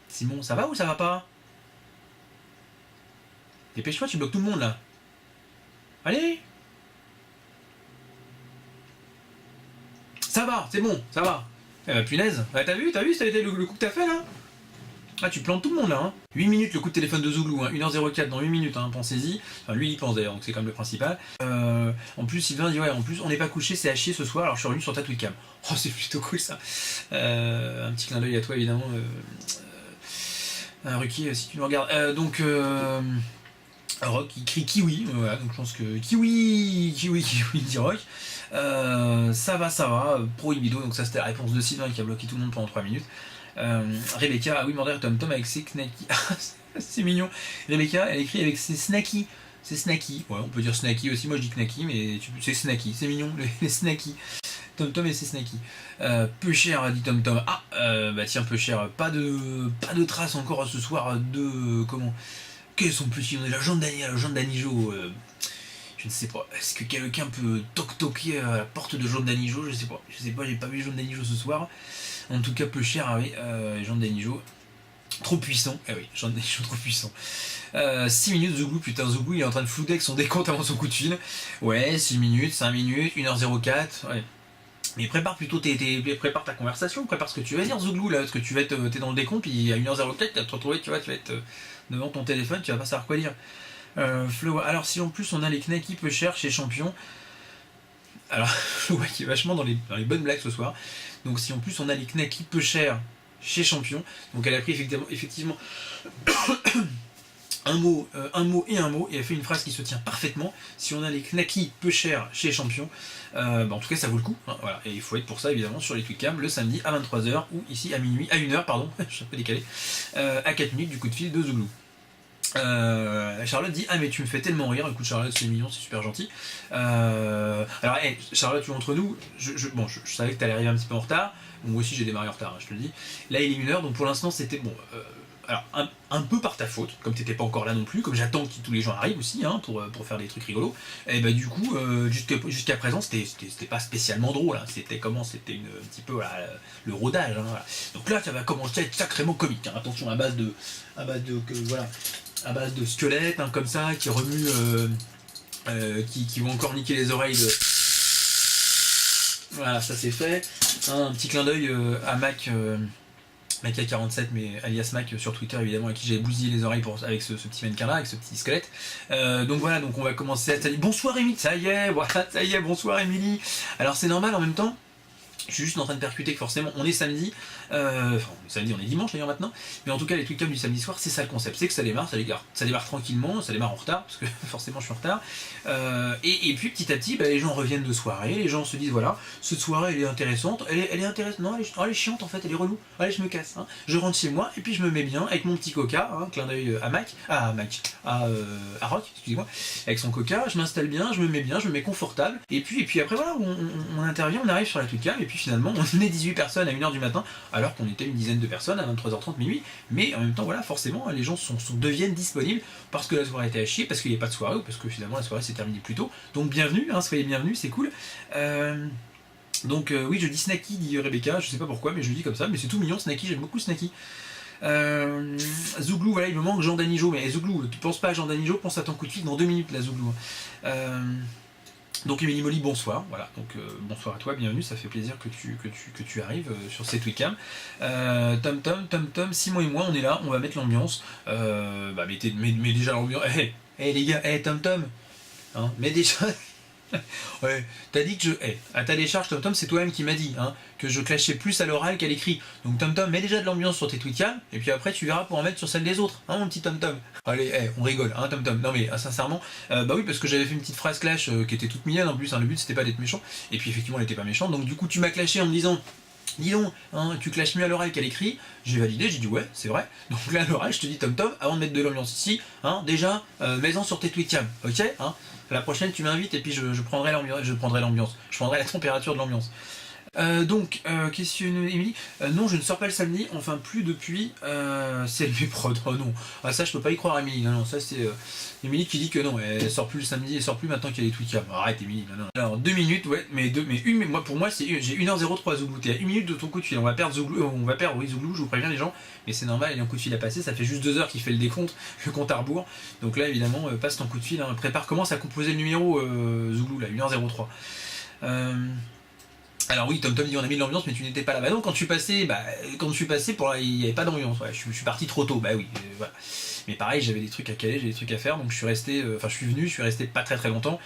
S1: Simon, ça va ou ça va pas? Dépêche-toi, tu bloques tout le monde là. Allez! Ça va, c'est bon, ça va. Eh bah punaise, ouais, t'as vu, ça a été le coup que t'as fait là? Ah, tu plantes tout le monde là, hein. 8 minutes le coup de téléphone de Zouglou, hein. 1h04 dans 8 minutes, hein, pensez-y. Enfin, lui il y pense d'ailleurs, donc c'est quand même le principal. En plus, Sylvain dit ouais, en plus, on n'est pas couché, c'est à chier ce soir, alors je suis revenu sur ta Twitcam. Oh, c'est plutôt cool ça. Un petit clin d'œil à toi évidemment. Ruki, si tu nous regardes. Rock qui crie kiwi, voilà, donc je pense que kiwi, dit Rock. Ça va, prohibido, donc ça c'était la réponse de Sylvain qui a bloqué tout le monde pendant 3 minutes. Rebecca, ah oui, Mandar Tom avec ses knacky. C'est mignon. Rebecca, elle écrit avec ses snacky. C'est snacky. Ouais, on peut dire snacky aussi. Moi je dis knacky, mais c'est snacky. C'est mignon, les snacky. Tom et ses snacky. Peu cher, dit Tom. Ah, bah tiens, peu cher. Pas de traces encore ce soir de. Comment? Quel est son petit nom? La Jean Danijo. Je ne sais pas. Est-ce que quelqu'un peut toquer à la porte de Jean Danijo? Je sais pas, j'ai pas vu Jean Danijo ce soir. En tout cas, peu cher, ah oui, Jean Danijo. Trop puissant, ah oui, Jean Danijo trop puissant. 6 minutes, Zouglou, putain, Zouglou il est en train de flouter avec son décompte avant son coup de fil. Ouais, 6 minutes, 5 minutes, 1h04, ouais. Mais prépare plutôt prépare ta conversation, prépare ce que tu vas dire, Zouglou, là, parce que tu vas être, t'es dans le décompte, puis à 1h04, tu vas te retrouver, tu vas être devant ton téléphone, tu vas pas savoir quoi dire. Flow, alors si en plus on a les knacky peu chers chez Champion, alors Flow qui est vachement dans les bonnes blagues ce soir, donc si en plus on a les knacky peu chers chez Champion, donc elle a pris effectivement un mot et un mot, et elle fait une phrase qui se tient parfaitement. Si on a les knacky peu chers chez Champion, en tout cas ça vaut le coup, hein, voilà. Et il faut être pour ça évidemment sur les Twitcam le samedi à 23h, ou ici à minuit, à 1h pardon, je suis un peu décalé, à 4 minutes du coup de fil de Zouglou. Charlotte dit ah mais tu me fais tellement rire. Écoute Charlotte, c'est mignon, c'est super gentil. Alors hey, Charlotte, tu es entre nous, je savais que tu allais arriver un petit peu en retard. Moi aussi j'ai démarré en retard, hein, je te le dis. Là il est 1h, donc pour l'instant c'était bon. Alors un peu par ta faute, comme t'étais pas encore là non plus, comme j'attends que tous les gens arrivent aussi, hein, pour faire des trucs rigolos. Et bah du coup jusqu'à présent c'était pas spécialement drôle, hein. C'était un petit peu voilà, le rodage, hein, voilà. Donc là ça va commencer à être sacrément comique, hein. Attention, à base de squelettes, hein, comme ça, qui remuent, qui vont encore niquer les oreilles de. Voilà, ça c'est fait. Un petit clin d'œil à Mac. Mac47, mais alias Mac sur Twitter évidemment, à qui j'avais bousillé les oreilles avec ce petit mannequin là, avec ce petit squelette. Donc voilà, donc on va commencer à... Bonsoir Émilie, ça y est, voilà, ça y est, bonsoir Émilie. Alors c'est normal en même temps, je suis juste en train de percuter que forcément on est samedi, samedi, on est dimanche d'ailleurs maintenant, mais en tout cas les Twitcam du samedi soir, c'est ça le concept, c'est que ça démarre tranquillement, ça démarre en retard, parce que forcément je suis en retard, et puis petit à petit, les gens reviennent de soirée, les gens se disent voilà, cette soirée elle est intéressante, elle est intéressante, non elle est chiante en fait, elle est relou, allez je me casse, hein. Je rentre chez moi, et puis je me mets bien avec mon petit coca, hein, clin d'œil à Rock, excusez-moi, avec son coca, je m'installe bien, je me mets bien, je me mets confortable, et puis après voilà, on intervient, on arrive sur la Twitcam, et puis finalement on est 18 personnes à 1h du matin, alors qu'on était une dizaine de personnes à 23h30 minuit, mais en même temps voilà, forcément les gens deviennent disponibles parce que la soirée était à chier, parce qu'il n'y a pas de soirée, ou parce que finalement la soirée s'est terminée plus tôt, donc bienvenue, hein, soyez bienvenus, c'est cool. Oui, je dis Snacky, dit Rebecca, je sais pas pourquoi, mais je le dis comme ça, mais c'est tout mignon, Snacky, j'aime beaucoup Snacky. Zouglou, voilà, il me manque Jean Danijo, mais Zouglou, tu penses pas à Jean Danijo, pense à ton coup de fil dans 2 minutes là, Zouglou. Donc Émilie Molly, bonsoir, voilà, donc bonsoir à toi, bienvenue, ça fait plaisir que tu arrives sur cette Twitcam. Tom, Simon et moi, on est là, on va mettre l'ambiance, mais déjà l'ambiance, hey, les gars, Tom, hein, mais déjà, Ouais, t'as dit que à ta décharge, TomTom, c'est toi-même qui m'a dit hein, que je clashais plus à l'oral qu'à l'écrit. Donc TomTom, mets déjà de l'ambiance sur tes tweetcams, et puis après tu verras pour en mettre sur celle des autres, hein, mon petit TomTom. Allez, on rigole, hein, TomTom. Non mais sincèrement, bah oui, parce que j'avais fait une petite phrase clash qui était toute mignonne en plus, hein, le but c'était pas d'être méchant, et puis effectivement elle était pas méchante, donc du coup tu m'as clashé en me disant. Dis donc, hein, tu clashes mieux à l'oral qu'à l'écrit. J'ai validé, j'ai dit ouais, c'est vrai. Donc là, à l'oral, je te dis TomTom, avant de mettre de l'ambiance ici, hein, déjà, mets-en sur tes tweetcams, ok hein. La prochaine, tu m'invites et puis je prendrai l'ambiance, je prendrai la température de l'ambiance. Question Émilie. Non, je ne sors pas le samedi, enfin plus depuis CLB Prod. Oh non, ah, ça je peux pas y croire, Émilie. Non, ça c'est Émilie qui dit que non, elle sort plus le samedi, elle sort plus maintenant qu'il y a les tweetcams. Arrête, Émilie, non. Alors 2 minutes, ouais, mais moi pour moi j'ai 1h03 Zouglou. T'es à 1 minute de ton coup de fil. On va perdre Zouglou, oui Zouglou, je vous préviens les gens, mais c'est normal, il y a un coup de fil à passer, ça fait juste 2 heures qu'il fait le décompte, le compte à rebours. Donc là évidemment, passe ton coup de fil, hein, commence à composer le numéro Zouglou là, 1h03. Alors oui, TomTom dit on a mis de l'ambiance, mais tu n'étais pas là. Bah non, quand je suis passé, il n'y avait pas d'ambiance. Ouais, je suis parti trop tôt. Bah oui, voilà. Mais pareil, j'avais des trucs à caler, j'ai des trucs à faire, donc je suis resté. Je suis venu, je suis resté pas très très longtemps.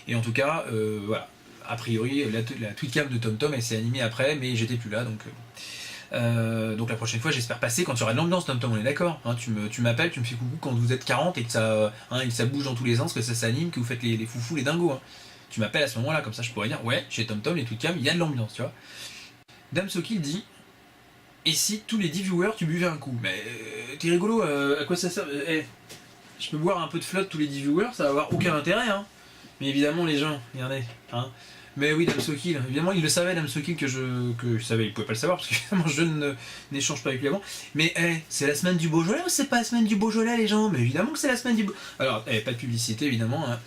S1: Et en tout cas, voilà. A priori, la tweetcam de TomTom, elle s'est animée après, mais j'étais plus là, donc. Donc la prochaine fois, j'espère passer quand il y aura de l'ambiance, TomTom, on est d'accord. Hein, tu m'appelles, tu me fais coucou quand vous êtes 40 et que ça bouge dans tous les sens, que ça s'anime, que vous faites les foufous, les dingos. Hein. Tu m'appelles à ce moment-là, comme ça je pourrais dire ouais, chez TomTom, les tweetcams, il y a de l'ambiance, tu vois. Dame Sokil dit et si tous les 10 viewers tu buvais un coup? Mais t'es rigolo, à quoi ça sert? Je peux boire un peu de flotte tous les 10 viewers, ça va avoir aucun intérêt, hein. Mais évidemment, les gens, regardez, hein. Mais oui, Dame Sokil, évidemment, il le savait, Dame Sokil, que je savais, il pouvait pas le savoir, parce que évidemment, je n'échange pas avec lui avant. Mais c'est la semaine du Beaujolais ou c'est pas la semaine du Beaujolais, les gens? Mais évidemment que c'est la semaine du Beaujolais. Alors, pas de publicité, évidemment, hein.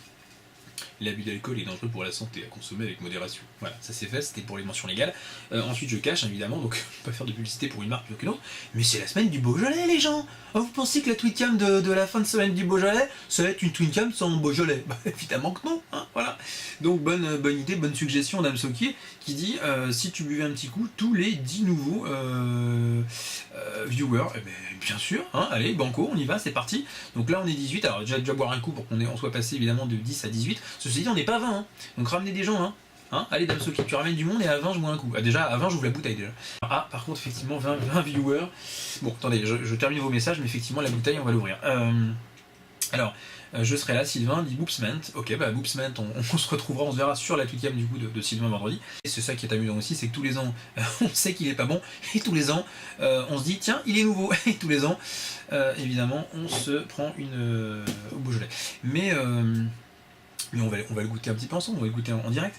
S1: L'abus d'alcool est dangereux pour la santé, à consommer avec modération. Voilà, ça c'est fait, c'était pour les mentions légales. Ensuite je cache évidemment, donc je peux pas faire de publicité pour une marque plutôt qu'une autre, mais c'est la semaine du Beaujolais les gens. Oh, vous pensez que la tweetcam de la fin de semaine du Beaujolais, ça va être une tweetcam sans Beaujolais? Bah évidemment que non, hein, voilà. Donc bonne idée, bonne suggestion Dame Soki, qui dit si tu buvais un petit coup tous les 10 nouveaux viewers, eh ben, bien sûr, hein, allez, banco, on y va, c'est parti. Donc là on est 18, alors déjà boire un coup pour qu'on soit passé évidemment de 10 à 18. Ceci dit, on n'est pas 20, hein. Donc ramenez des gens, hein. Allez, Dame Soki, tu ramènes du monde et à 20, je bois un coup. Ah, déjà, à 20, j'ouvre la bouteille déjà. Ah, par contre, effectivement, 20 viewers. Bon, attendez, je termine vos messages, mais effectivement, la bouteille, on va l'ouvrir. Alors, je serai là, Sylvain dit Boopsment. Ok, bah Boopsment, on se retrouvera, on se verra sur la tweetcam du coup de Sylvain vendredi. Et c'est ça qui est amusant aussi, c'est que tous les ans, on sait qu'il est pas bon, et tous les ans, on se dit tiens, il est nouveau. Et tous les ans, évidemment, on se prend une au Beaujolais. Mais on va le goûter un petit peu ensemble, on va le goûter en direct.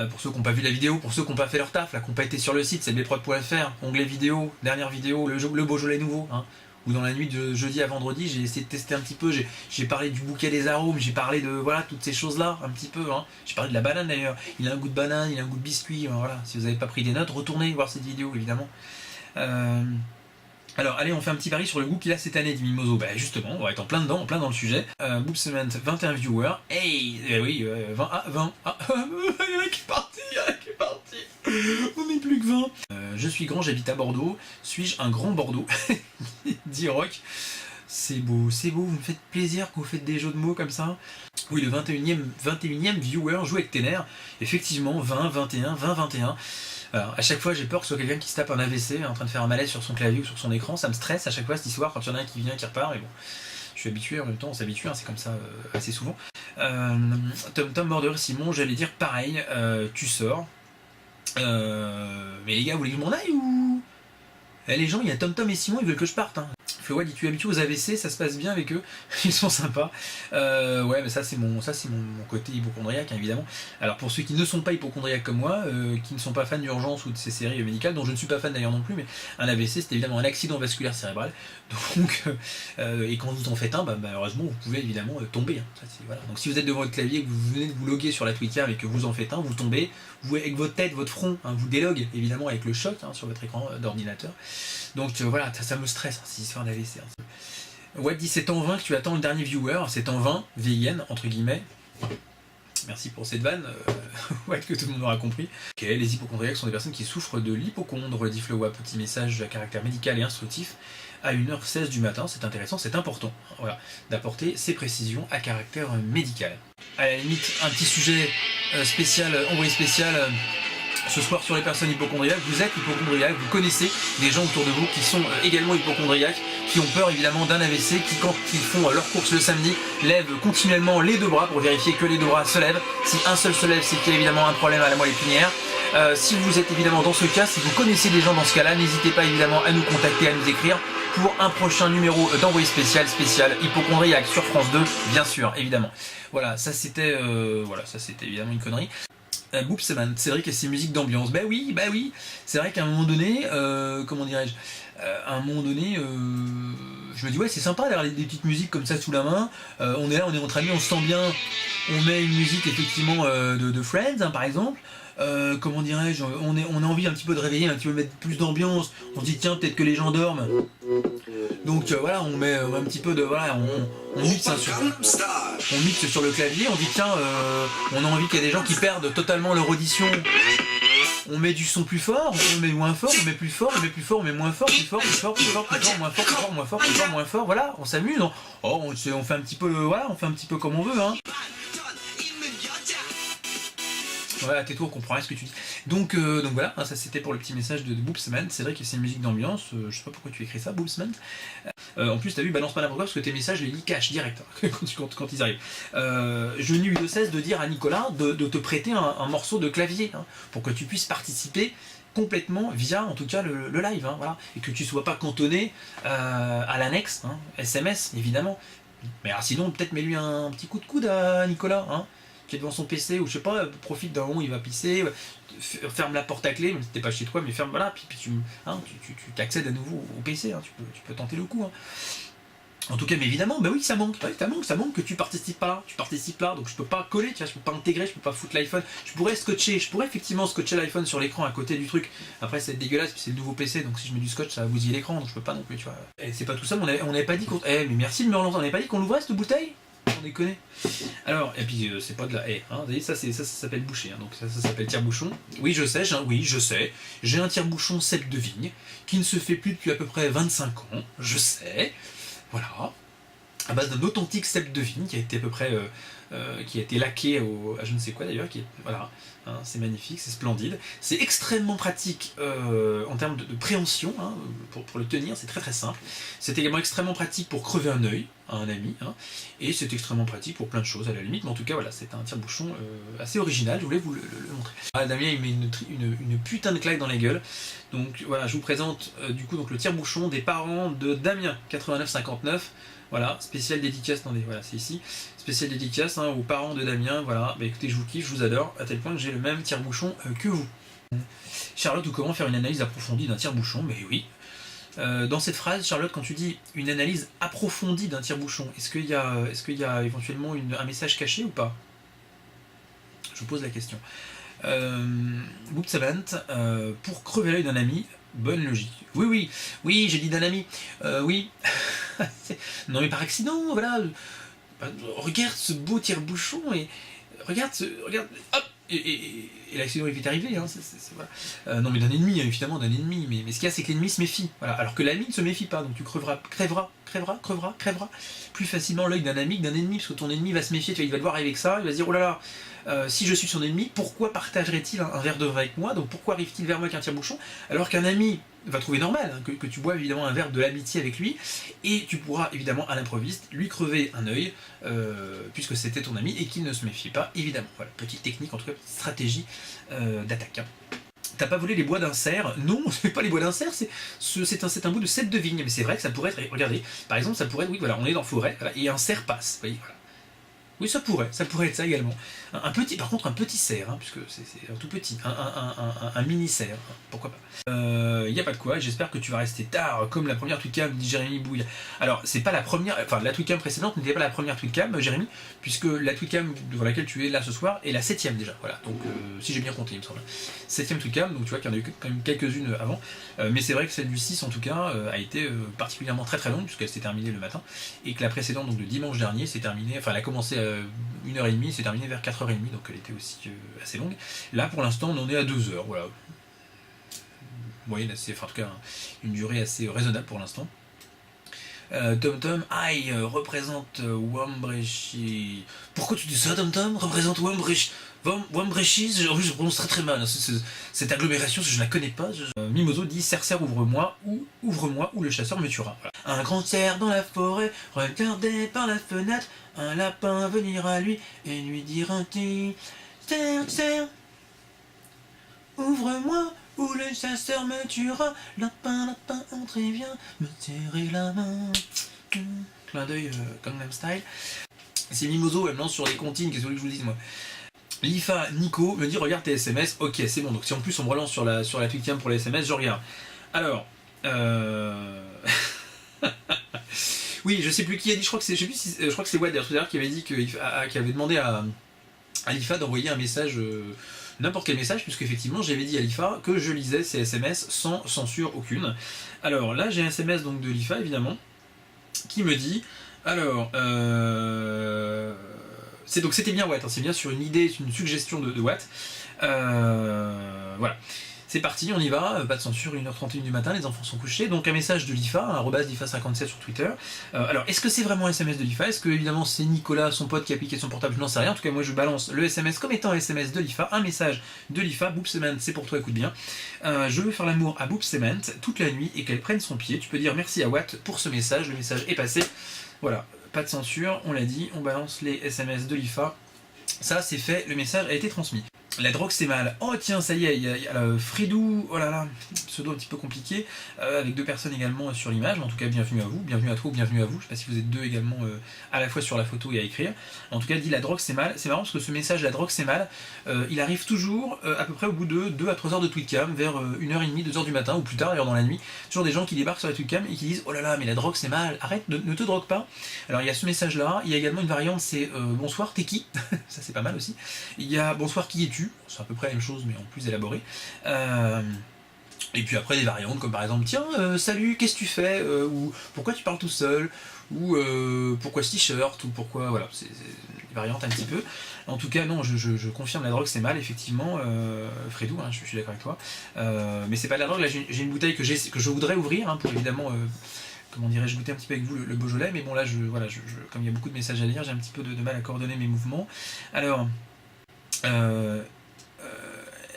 S1: Pour ceux qui n'ont pas vu la vidéo, pour ceux qui n'ont pas fait leur taf, là, qui n'ont pas été sur le site, c'est clprod.fr, onglet vidéo, dernière vidéo, le Beaujolais nouveau. Hein. Ou dans la nuit de jeudi à vendredi, j'ai essayé de tester un petit peu, j'ai parlé du bouquet des arômes, j'ai parlé de voilà toutes ces choses-là, un petit peu. Hein. J'ai parlé de la banane d'ailleurs, il a un goût de banane, il a un goût de biscuit, voilà. Si vous n'avez pas pris des notes, retournez voir cette vidéo évidemment. Alors allez, on fait un petit pari sur le goût qu'il a cette année, dit Mimoso. Bah justement, on va être en plein dedans, en plein dans le sujet. Boopsement, 21 viewers. Hey, oui, 20. Il y en a qui est parti, On n'est plus que 20. Je suis grand, j'habite à Bordeaux. Suis-je un grand Bordeaux? Dit Rock. C'est beau, vous me faites plaisir que vous faites des jeux de mots comme ça. Oui, le 21e viewer joue avec tes nerfs. Effectivement, 20, 21, 20, 21. Alors, à chaque fois, j'ai peur que ce soit quelqu'un qui se tape un AVC en train de faire un malaise sur son clavier ou sur son écran. Ça me stresse à chaque fois cette histoire quand il y en a un qui vient, qui repart. Mais bon, je suis habitué en même temps, on s'habitue, hein, c'est comme ça assez souvent. Tom Border Simon, j'allais dire pareil, tu sors. Mais les gars, vous voulez que je m'en aille ou... les gens, il y a TomTom et Simon, ils veulent que je parte. Hein. Floyd dit tu es habitué aux AVC, ça se passe bien avec eux, ils sont sympas. Ouais, mais ça c'est mon côté hypochondriaque, hein, évidemment. Alors pour ceux qui ne sont pas hypochondriaques comme moi, qui ne sont pas fans d'urgence ou de ces séries médicales, dont je ne suis pas fan d'ailleurs non plus, mais un AVC c'est évidemment un accident vasculaire cérébral. Donc, et quand vous en faites un, malheureusement vous pouvez évidemment tomber. Hein. Ça, voilà. Donc si vous êtes devant votre clavier, que vous venez de vous loguer sur la Twitch et que vous en faites un, vous tombez, vous avec votre tête, votre front, hein, vous délogue évidemment avec le choc hein, sur votre écran d'ordinateur. Donc voilà, ça me stresse, hein, cette histoire d'AVC. Hein. Web dit c'est en 20 que tu attends le dernier viewer, c'est en 20, VIN, entre guillemets. Merci pour cette vanne, ouais, que tout le monde aura compris. Ok, les hypochondriaques sont des personnes qui souffrent de l'hypochondre, dit Flowa, petit message à caractère médical et instructif à 1h16 du matin, c'est intéressant, c'est important, voilà, d'apporter ces précisions à caractère médical. À la limite, un petit sujet spécial, envoyé spécial, ce soir sur les personnes hypochondriaques. Vous êtes hypochondriaque, vous connaissez des gens autour de vous qui sont également hypochondriaques, qui ont peur évidemment d'un AVC, qui quand ils font leurs courses le samedi, lèvent continuellement les deux bras pour vérifier que les deux bras se lèvent. Si un seul se lève, c'est qu'il y a évidemment un problème à la moelle épinière. Si vous êtes évidemment dans ce cas, si vous connaissez des gens dans ce cas-là, n'hésitez pas évidemment à nous contacter, à nous écrire pour un prochain numéro d'envoyé spécial hypochondriaque sur France 2, bien sûr, évidemment. Voilà, ça c'était évidemment une connerie. Boopsman, Cédric et ses musiques d'ambiance. Bah oui, c'est vrai qu'à un moment donné, comment dirais-je, à un moment donné, je me dis ouais, c'est sympa d'avoir des petites musiques comme ça sous la main. On est là, on est entre amis, on se sent bien. On met une musique effectivement de Friends, hein, par exemple. Comment dirais-je, on a envie un petit peu de réveiller, un petit peu mettre plus d'ambiance. On se dit tiens, peut-être que les gens dorment. Donc voilà, on met un petit peu de voilà, on mixe sur le clavier. On dit tiens, on a envie qu'il y ait des gens qui perdent totalement leur audition. On met du son plus fort, on met moins fort, on met plus fort, on met plus fort, on met moins fort, plus fort, plus fort, plus fort, plus fort, moins fort, plus fort, moins fort, plus fort, moins fort. Voilà, on s'amuse. On fait un petit peu, voilà, on fait un petit peu comme on veut, hein. Voilà, tais-toi, on comprend rien ce que tu dis. Donc voilà, hein, ça c'était pour le petit message de Boopsman. C'est vrai que c'est une musique d'ambiance, je sais pas pourquoi tu écris ça, Boopsman. En plus, t'as vu, balance pas n'importe quoi parce que tes messages, les lis cash direct hein, quand ils arrivent. Je n'ai eu de cesse de dire à Nicolas de te prêter un morceau de clavier hein, pour que tu puisses participer complètement via en tout cas le live, hein, voilà, et que tu sois pas cantonné à l'annexe, hein, SMS évidemment. Mais alors, sinon, peut-être mets-lui un petit coup de coude à Nicolas, hein, qui est devant son PC, ou je sais pas, profite d'un moment, il va pisser, ferme la porte à clé, même si t'es pas chez toi, mais ferme, voilà, puis tu t'accèdes à nouveau au PC, hein, tu peux tenter le coup. Hein. En tout cas, mais évidemment, bah oui, ça manque que tu participes pas là, donc je peux pas coller, tu vois, je peux pas intégrer, je peux pas foutre l'iPhone, je pourrais effectivement scotcher l'iPhone sur l'écran à côté du truc, après c'est dégueulasse, puis c'est le nouveau PC, donc si je mets du scotch, ça va bousiller l'écran, donc je peux pas non plus, tu vois. Et c'est pas tout ça, mais on avait pas dit qu'on... mais merci de me relancer, on avait pas dit qu'on l'ouvrait cette bouteille ? On déconne. Alors, et puis c'est pas de la haie, hein, vous voyez, ça s'appelle boucher, hein, donc ça s'appelle tire-bouchon. Oui, je sais, j'ai un tire-bouchon cep de vigne, qui ne se fait plus depuis à peu près 25 ans, je sais. Voilà, à base d'un authentique cep de vigne qui a été à peu près qui a été laqué à je ne sais quoi d'ailleurs, voilà, hein, c'est magnifique, c'est splendide, c'est extrêmement pratique en termes de préhension, hein, pour le tenir, c'est très très simple. C'est également extrêmement pratique pour crever un œil à un ami, hein, et c'est extrêmement pratique pour plein de choses à la limite, mais en tout cas voilà, c'est un tire-bouchon assez original, je voulais vous le montrer. Ah, Damien il met une putain de claque dans la gueule, donc voilà, je vous présente du coup donc le tire-bouchon des parents de Damien 8959. Voilà, spécial dédicace, attendez, voilà, c'est ici. Spécial dédicace hein, aux parents de Damien, voilà. Bah écoutez, je vous kiffe, je vous adore, à tel point que j'ai le même tire-bouchon que vous. Charlotte, ou comment faire une analyse approfondie d'un tire-bouchon? Mais oui. Dans cette phrase, Charlotte, quand tu dis une analyse approfondie d'un tire-bouchon, est-ce qu'il y a éventuellement un message caché ou pas? Je vous pose la question. Boop Savant, pour crever l'œil d'un ami, bonne logique. Oui, j'ai dit d'un ami. Oui. Non mais par accident, voilà. Regarde ce beau tire-bouchon et regarde, hop, et l'accident est vite arrivé. Hein, voilà. Non mais d'un ennemi, évidemment d'un ennemi. Mais ce qu'il y a, c'est que l'ennemi se méfie. Voilà. Alors que l'ami ne se méfie pas, donc tu crèveras plus facilement l'œil d'un ami que d'un ennemi, parce que ton ennemi va se méfier. Tu vois, il va le voir avec ça, il va se dire oh là là. Si je suis son ennemi, pourquoi partagerait-il un verre de vin avec moi? Donc pourquoi arrive-t-il vers moi avec un tire-bouchon? Alors qu'un ami va trouver normal hein, que tu boives évidemment un verre de l'amitié avec lui, et tu pourras évidemment à l'improviste lui crever un œil, puisque c'était ton ami et qu'il ne se méfie pas, évidemment. Voilà, petite technique, en tout cas, petite stratégie d'attaque. Hein. T'as pas volé les bois d'un cerf? Non, c'est pas les bois d'un cerf, c'est un bout de cep de vigne, mais c'est vrai que ça pourrait être, regardez, par exemple, ça pourrait être, oui, voilà, on est dans la forêt, voilà, et un cerf passe, vous voyez, voilà. Oui, ça pourrait être ça également. Par contre, un petit cerf, hein, puisque c'est un tout petit, un mini cerf, hein, pourquoi pas. Y a pas de quoi, j'espère que tu vas rester tard, comme la première tweetcam, dit Jérémy Bouille. Alors, c'est pas la première, enfin, la tweetcam précédente n'était pas la première tweetcam, Jérémy, puisque la tweetcam devant laquelle tu es là ce soir est la 7ème déjà, voilà, donc si j'ai bien compté, il me semble. 7ème tweetcam, donc tu vois qu'il y en a eu quand même quelques-unes avant, mais c'est vrai que celle du 6 en tout cas a été particulièrement très très longue, puisqu'elle s'est terminée le matin, et que la précédente, donc de dimanche dernier, s'est terminée, enfin, elle a commencé 1h30, c'est terminé vers 4h30, donc elle était aussi assez longue. Là, pour l'instant, on en est à 2 heures, voilà. Moyenne assez, enfin en tout cas, une durée assez raisonnable pour l'instant. TomTom, aïe, représente Wambrechi. Pourquoi tu dis ça, TomTom? Représente Wambrechi. Wambrechi, je prononce très mal. Hein, cette agglomération, je ne la connais pas. Mimoso dit Cercer, ouvre-moi, ou le chasseur me tuera. Voilà. Un grand cerf dans la forêt, regardait par la fenêtre, un lapin venir à lui et lui dire un petit Cercer, ouvre-moi, ou le chasseur me tuera. Lapin, lapin, entre et viens me serrer la main. Clin d'œil Gangnam Style. C'est Mimoso, elle me lance sur les comptines, qu'est-ce que vous voulez que je vous dise moi? Lifa Nico me dit regarde tes SMS, ok c'est bon, donc si en plus on me relance sur la Twitcam pour les SMS, je regarde. Alors, oui, je sais plus qui a dit, je crois que c'est Wader tout à l'heure qui avait dit qui avait demandé à Lifa d'envoyer un message, n'importe quel message, puisque effectivement j'avais dit à Lifa que je lisais ces SMS sans censure aucune. Alors là j'ai un SMS donc de Lifa évidemment, qui me dit, alors, donc c'était bien Watt, hein, c'est bien sur une idée, une suggestion de Watt. Voilà. C'est parti, on y va, pas de censure, 1h31 du matin, les enfants sont couchés. Donc un message de Lifa, @Lifa57 sur Twitter. Alors, est-ce que c'est vraiment un SMS de Lifa? Est-ce que évidemment c'est Nicolas, son pote, qui a piqué son portable? Je n'en sais rien. En tout cas, moi je balance le SMS comme étant un SMS de Lifa, un message de Lifa. Boop Cement, c'est pour toi, écoute bien. Je veux faire l'amour à Boop Cement toute la nuit et qu'elle prenne son pied. Tu peux dire merci à Watt pour ce message. Le message est passé. Voilà, pas de censure, on l'a dit, on balance les SMS de Lifa. Ça, c'est fait, le message a été transmis. La drogue c'est mal. Oh tiens, ça y est, il y a Fridou, oh là là, pseudo un petit peu compliqué, avec 2 personnes également sur l'image. En tout cas, bienvenue à vous, bienvenue à toi, bienvenue à vous. Je sais pas si vous êtes 2 également à la fois sur la photo et à écrire. En tout cas, dit la drogue c'est mal. C'est marrant parce que ce message, la drogue c'est mal, il arrive toujours à peu près au bout de 2 à 3 heures de tweetcam, vers 1h30, 2h du matin ou plus tard, d'ailleurs dans la nuit. Toujours des gens qui débarquent sur la tweetcam et qui disent oh là là, mais la drogue c'est mal, arrête, ne te drogue pas. Alors il y a ce message là, il y a également une variante, c'est bonsoir, t'es qui? Ça c'est pas mal aussi. Il y a bonsoir, qui es-tu? C'est à peu près la même chose mais en plus élaboré. Et puis après des variantes comme par exemple tiens salut, qu'est-ce que tu fais, ou pourquoi tu parles tout seul, ou pourquoi ce t-shirt, ou pourquoi, voilà, c'est des variantes un petit peu. En tout cas non, je confirme, la drogue c'est mal effectivement, Fredou, hein, je suis d'accord avec toi, mais c'est pas de la drogue. Là j'ai une bouteille que je voudrais ouvrir hein, pour évidemment comment dirais-je, goûter un petit peu avec vous le Beaujolais, mais bon là voilà, comme il y a beaucoup de messages à lire, j'ai un petit peu de mal à coordonner mes mouvements. Alors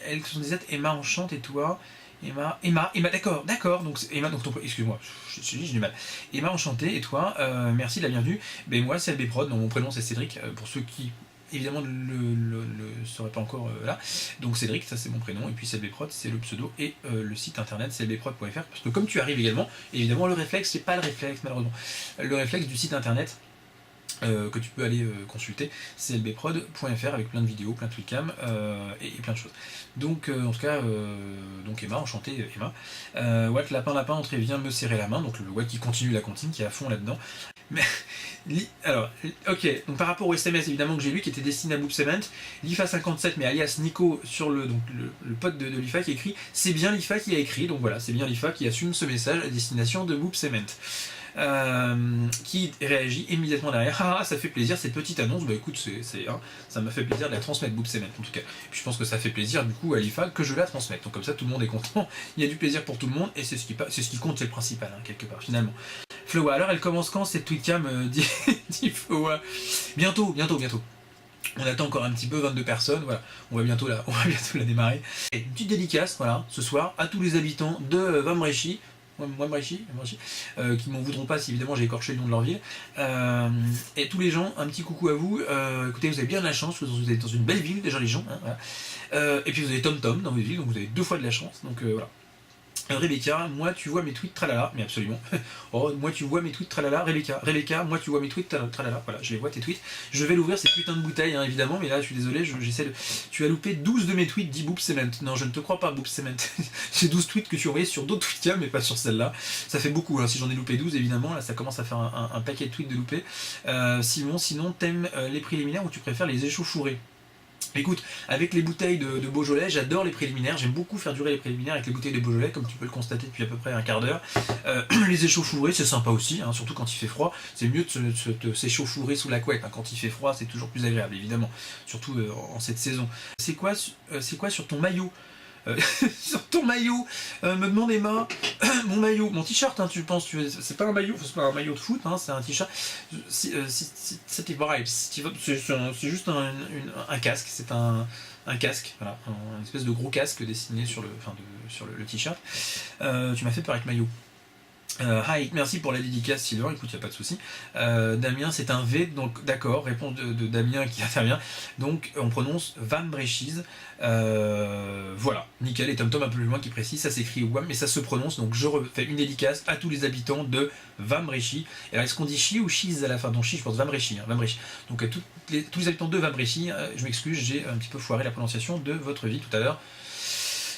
S1: L77, Emma enchante, et toi? Emma, d'accord, donc Emma, donc excuse-moi, j'ai du mal. Emma enchantée, et toi? Merci de la bienvenue. Ben moi c'est LBprod, donc mon prénom c'est Cédric, pour ceux qui évidemment ne le sauraient pas encore là. Donc Cédric, ça c'est mon prénom, et puis LBprod c'est le pseudo, et le site internet c'est lbprod.fr, parce que comme tu arrives également, évidemment le réflexe, c'est pas le réflexe malheureusement, le réflexe du site internet que tu peux aller consulter, c'est lbprod.fr avec plein de vidéos, plein de tweetcam et plein de choses. Donc en tout cas, donc Emma, enchantée Emma. Watt, lapin, entrée, viens me serrer la main, donc le Watt qui continue la comptine, qui est à fond là-dedans. Mais, alors, ok, donc par rapport au SMS évidemment que j'ai lu, qui était destiné à Boop Cement, Lifa57, mais alias Nico, sur le pote de Lifa qui écrit, c'est bien Lifa qui a écrit, donc voilà, c'est bien Lifa qui assume ce message à destination de Boop Cement. Qui réagit immédiatement derrière. Ah, ça fait plaisir cette petite annonce. Bah écoute, ça m'a fait plaisir de la transmettre, Boop Cement en tout cas. Et puis je pense que ça fait plaisir du coup à Lifa que je la transmette. Donc comme ça tout le monde est content, il y a du plaisir pour tout le monde, et c'est ce qui compte, c'est le principal hein, quelque part finalement. Flowa, alors elle commence quand cette tweetcam dit Flowa? Bientôt. On attend encore un petit peu, 22 personnes, voilà, on va bientôt la démarrer. Et une petite dédicace, voilà, ce soir, à tous les habitants de Wambrechi, qui m'en voudront pas si évidemment j'ai écorché le nom de leur ville, et tous les gens, un petit coucou à vous. Écoutez, vous avez bien de la chance, vous êtes dans une belle ville déjà les gens, hein, voilà. Et puis vous avez TomTom dans votre ville, donc vous avez 2 fois de la chance, donc voilà. Rebecca, moi tu vois mes tweets tralala, mais absolument. Oh, moi tu vois mes tweets tralala, Rebecca, moi tu vois mes tweets tralala, voilà, je les vois tes tweets. Je vais l'ouvrir, ces putains de bouteilles hein, évidemment, mais là je suis désolé, j'essaie de. Tu as loupé 12 de mes tweets, dit Boop Cement. Non, je ne te crois pas, Boop Cement. J'ai 12 tweets que tu as envoyés sur d'autres tweetcams, mais pas sur celle-là. Ça fait beaucoup, hein. Si j'en ai loupé 12 évidemment, là ça commence à faire un paquet de tweets de loupés. Sinon, t'aimes les préliminaires ou tu préfères les échauffourés? Écoute, avec les bouteilles de Beaujolais, j'adore les préliminaires, j'aime beaucoup faire durer les préliminaires avec les bouteilles de Beaujolais, comme tu peux le constater depuis à peu près un quart d'heure. Les échauffourées, c'est sympa aussi, hein, surtout quand il fait froid. C'est mieux de s'échauffourrer sous la couette, hein. Quand il fait froid, c'est toujours plus agréable, évidemment, surtout en cette saison. C'est quoi sur ton maillot? Sur ton maillot, me demande Emma, mon maillot, mon t-shirt, hein, tu penses, c'est pas un maillot, c'est pas un maillot de foot, hein, c'est un t-shirt. C'était pareil, c'est juste un casque, c'est un casque, voilà, une espèce de gros casque dessiné sur le t-shirt. Tu m'as fait peur avec maillot. Hi, merci pour la dédicace Silver, écoute, y a pas de souci. Damien, c'est un V, donc d'accord, réponse de Damien qui intervient. Donc on prononce Van Brechies. Voilà, nickel, et TomTom un peu plus loin qui précise, ça s'écrit WAM, mais ça se prononce, donc je refais une dédicace à tous les habitants de Van Brechy. Et alors est-ce qu'on dit chi ou chise à la fin? Non, chi, je pense Van Brechy, hein, Van Brechy. Donc tous les habitants de Van Brechy, je m'excuse, j'ai un petit peu foiré la prononciation de votre vie tout à l'heure.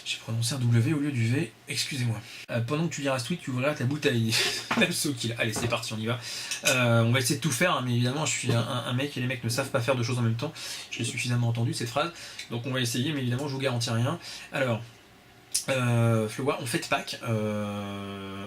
S1: J'ai prononcé un W au lieu du V, excusez-moi. Pendant que tu liras ce tweet, tu ouvriras ta bouteille. Allez, c'est parti, on y va. On va essayer de tout faire, hein, mais évidemment, je suis un mec et les mecs ne savent pas faire deux choses en même temps. Je l'ai suffisamment entendu, cette phrase. Donc on va essayer, mais évidemment, je vous garantis rien. Alors, Floa, on fait de Pâques.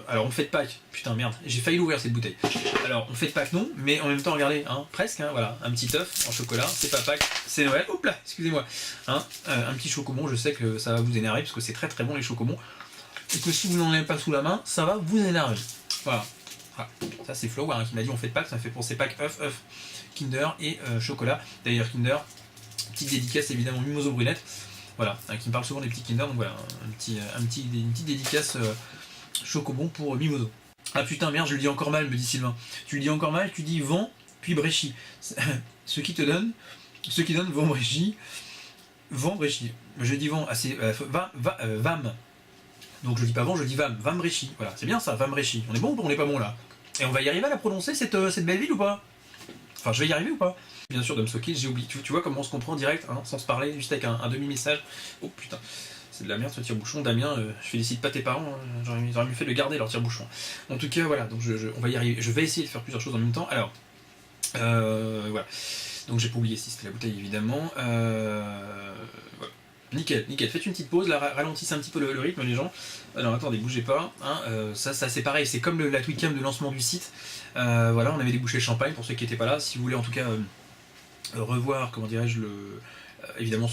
S1: Alors, on fait de Pâques. Putain, merde, j'ai failli l'ouvrir cette bouteille. Alors, on fait de Pâques, non, mais en même temps, regardez, hein, presque, hein, voilà, un petit œuf en chocolat, c'est pas Pâques, c'est Noël. Oups là, excusez-moi. Hein, un petit chocobon, je sais que ça va vous énerver, parce que c'est très très bon les chocobons. Et que si vous n'en avez pas sous la main, ça va vous énerver. Voilà. Ah, ça, c'est Floa hein, qui m'a dit on fait de Pâques, ça me fait penser Pâques, œuf, Kinder et chocolat. D'ailleurs, Kinder, petite dédicace évidemment, Mimoso Brunette. Voilà, qui me parle souvent des petits Kinder, donc voilà, une petite dédicace chocobon pour Mimoso. Ah putain, merde, je le dis encore mal, me dit Sylvain. Tu le dis encore mal, tu dis vent, puis Brechy. Ce qui donne vent Brechy. Vent Brechy. Je dis vent, assez. Vam. Donc je dis pas vent, je dis vam. Vam Brechy. Voilà, c'est bien ça, Vam Brechy. On est bon ou on est pas bon là? Et on va y arriver à la prononcer cette belle ville ou pas? Enfin, je vais y arriver ou pas? Bien sûr, Domsokil, j'ai oublié. Tu vois comment on se comprend direct, hein, sans se parler, juste avec un demi-message. Oh putain, c'est de la merde ce tire-bouchon. Damien, je félicite pas tes parents, hein, j'aurais mieux fait de garder leur tire-bouchon. En tout cas, voilà, donc on va y arriver. Je vais essayer de faire plusieurs choses en même temps. Alors, voilà. Donc j'ai pas oublié si c'était la bouteille évidemment. Voilà. Nickel. Faites une petite pause, là, ralentissez un petit peu le rythme les gens. Alors attendez, bougez pas. Hein, ça c'est pareil, c'est comme la tweetcam de lancement du site. Voilà, on avait des bouchées de champagne pour ceux qui n'étaient pas là. Si vous voulez en tout cas revoir, comment dirais-je, évidemment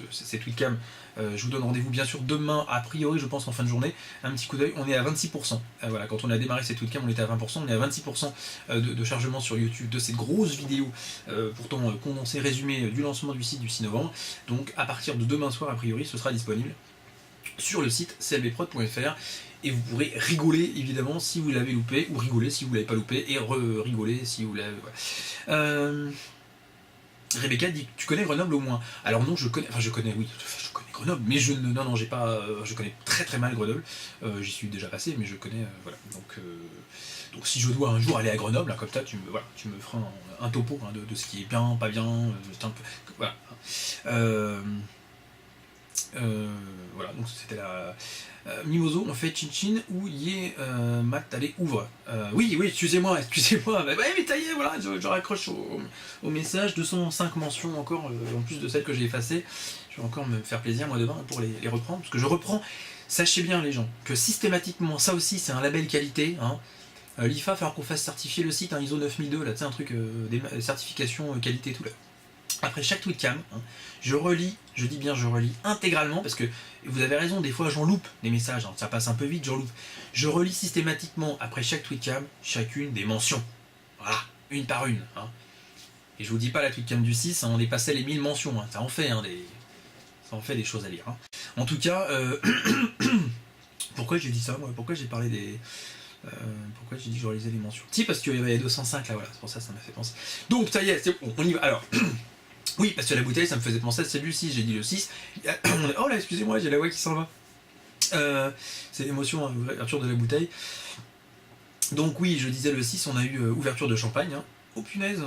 S1: cette webcam, je vous donne rendez-vous bien sûr demain, a priori je pense en fin de journée, un petit coup d'œil, on est à 26%, voilà, quand on a démarré cette webcam on était à 20%, on est à 26% de chargement sur YouTube de cette grosse vidéo, pourtant condensée, résumée du lancement du site du 6 novembre, donc à partir de demain soir a priori ce sera disponible sur le site clbprod.fr. Et vous pourrez rigoler évidemment si vous l'avez loupé, ou rigoler si vous l'avez pas loupé, et rigoler si vous l'avez. Voilà. Rebecca dit tu connais Grenoble au moins. Alors non, je connais Grenoble, mais non, j'ai pas, je connais très très mal Grenoble. J'y suis déjà passé, mais je connais, voilà. Donc si je dois un jour aller à Grenoble, hein, comme ça, tu me feras un topo hein, de ce qui est bien, pas bien, voilà. Voilà, donc c'était la Mimoso, on fait chin-chin ou yé Matt, allez, ouvre. Oui, excusez-moi, bah, mais taillé, voilà, je raccroche au message, 205 mentions encore, en plus de celles que j'ai effacées. Je vais encore me faire plaisir, moi, demain, pour les reprendre, parce que je reprends, sachez bien, les gens, que systématiquement, ça aussi, c'est un label qualité, hein. L'IFA, il va falloir qu'on fasse certifier le site, hein, ISO 9002, là, tu sais, un truc, des certifications qualité, tout là. Après chaque tweetcam, hein, je relis intégralement, parce que vous avez raison, des fois j'en loupe des messages, hein, ça passe un peu vite, j'en loupe. Je relis systématiquement après chaque tweetcam, chacune des mentions. Voilà, une par une. Hein. Et je vous dis pas la tweetcam du 6, hein, on est passé les 1000 mentions, hein, ça en fait des choses à lire. Hein. En tout cas, pourquoi j'ai dit ça, moi? Pourquoi j'ai parlé des... pourquoi j'ai dit que je relisais les mentions? Si, parce qu'il y avait 205 là, voilà, c'est pour ça que ça m'a fait penser. Donc, ça y est, c'est bon, on y va. Alors... Oui, parce que la bouteille, ça me faisait penser à celui du 6, j'ai dit le 6. Oh là, excusez-moi, j'ai la voix qui s'en va. C'est l'émotion, hein, l'ouverture de la bouteille. Donc oui, je disais le 6, on a eu ouverture de champagne. Hein. Oh punaise,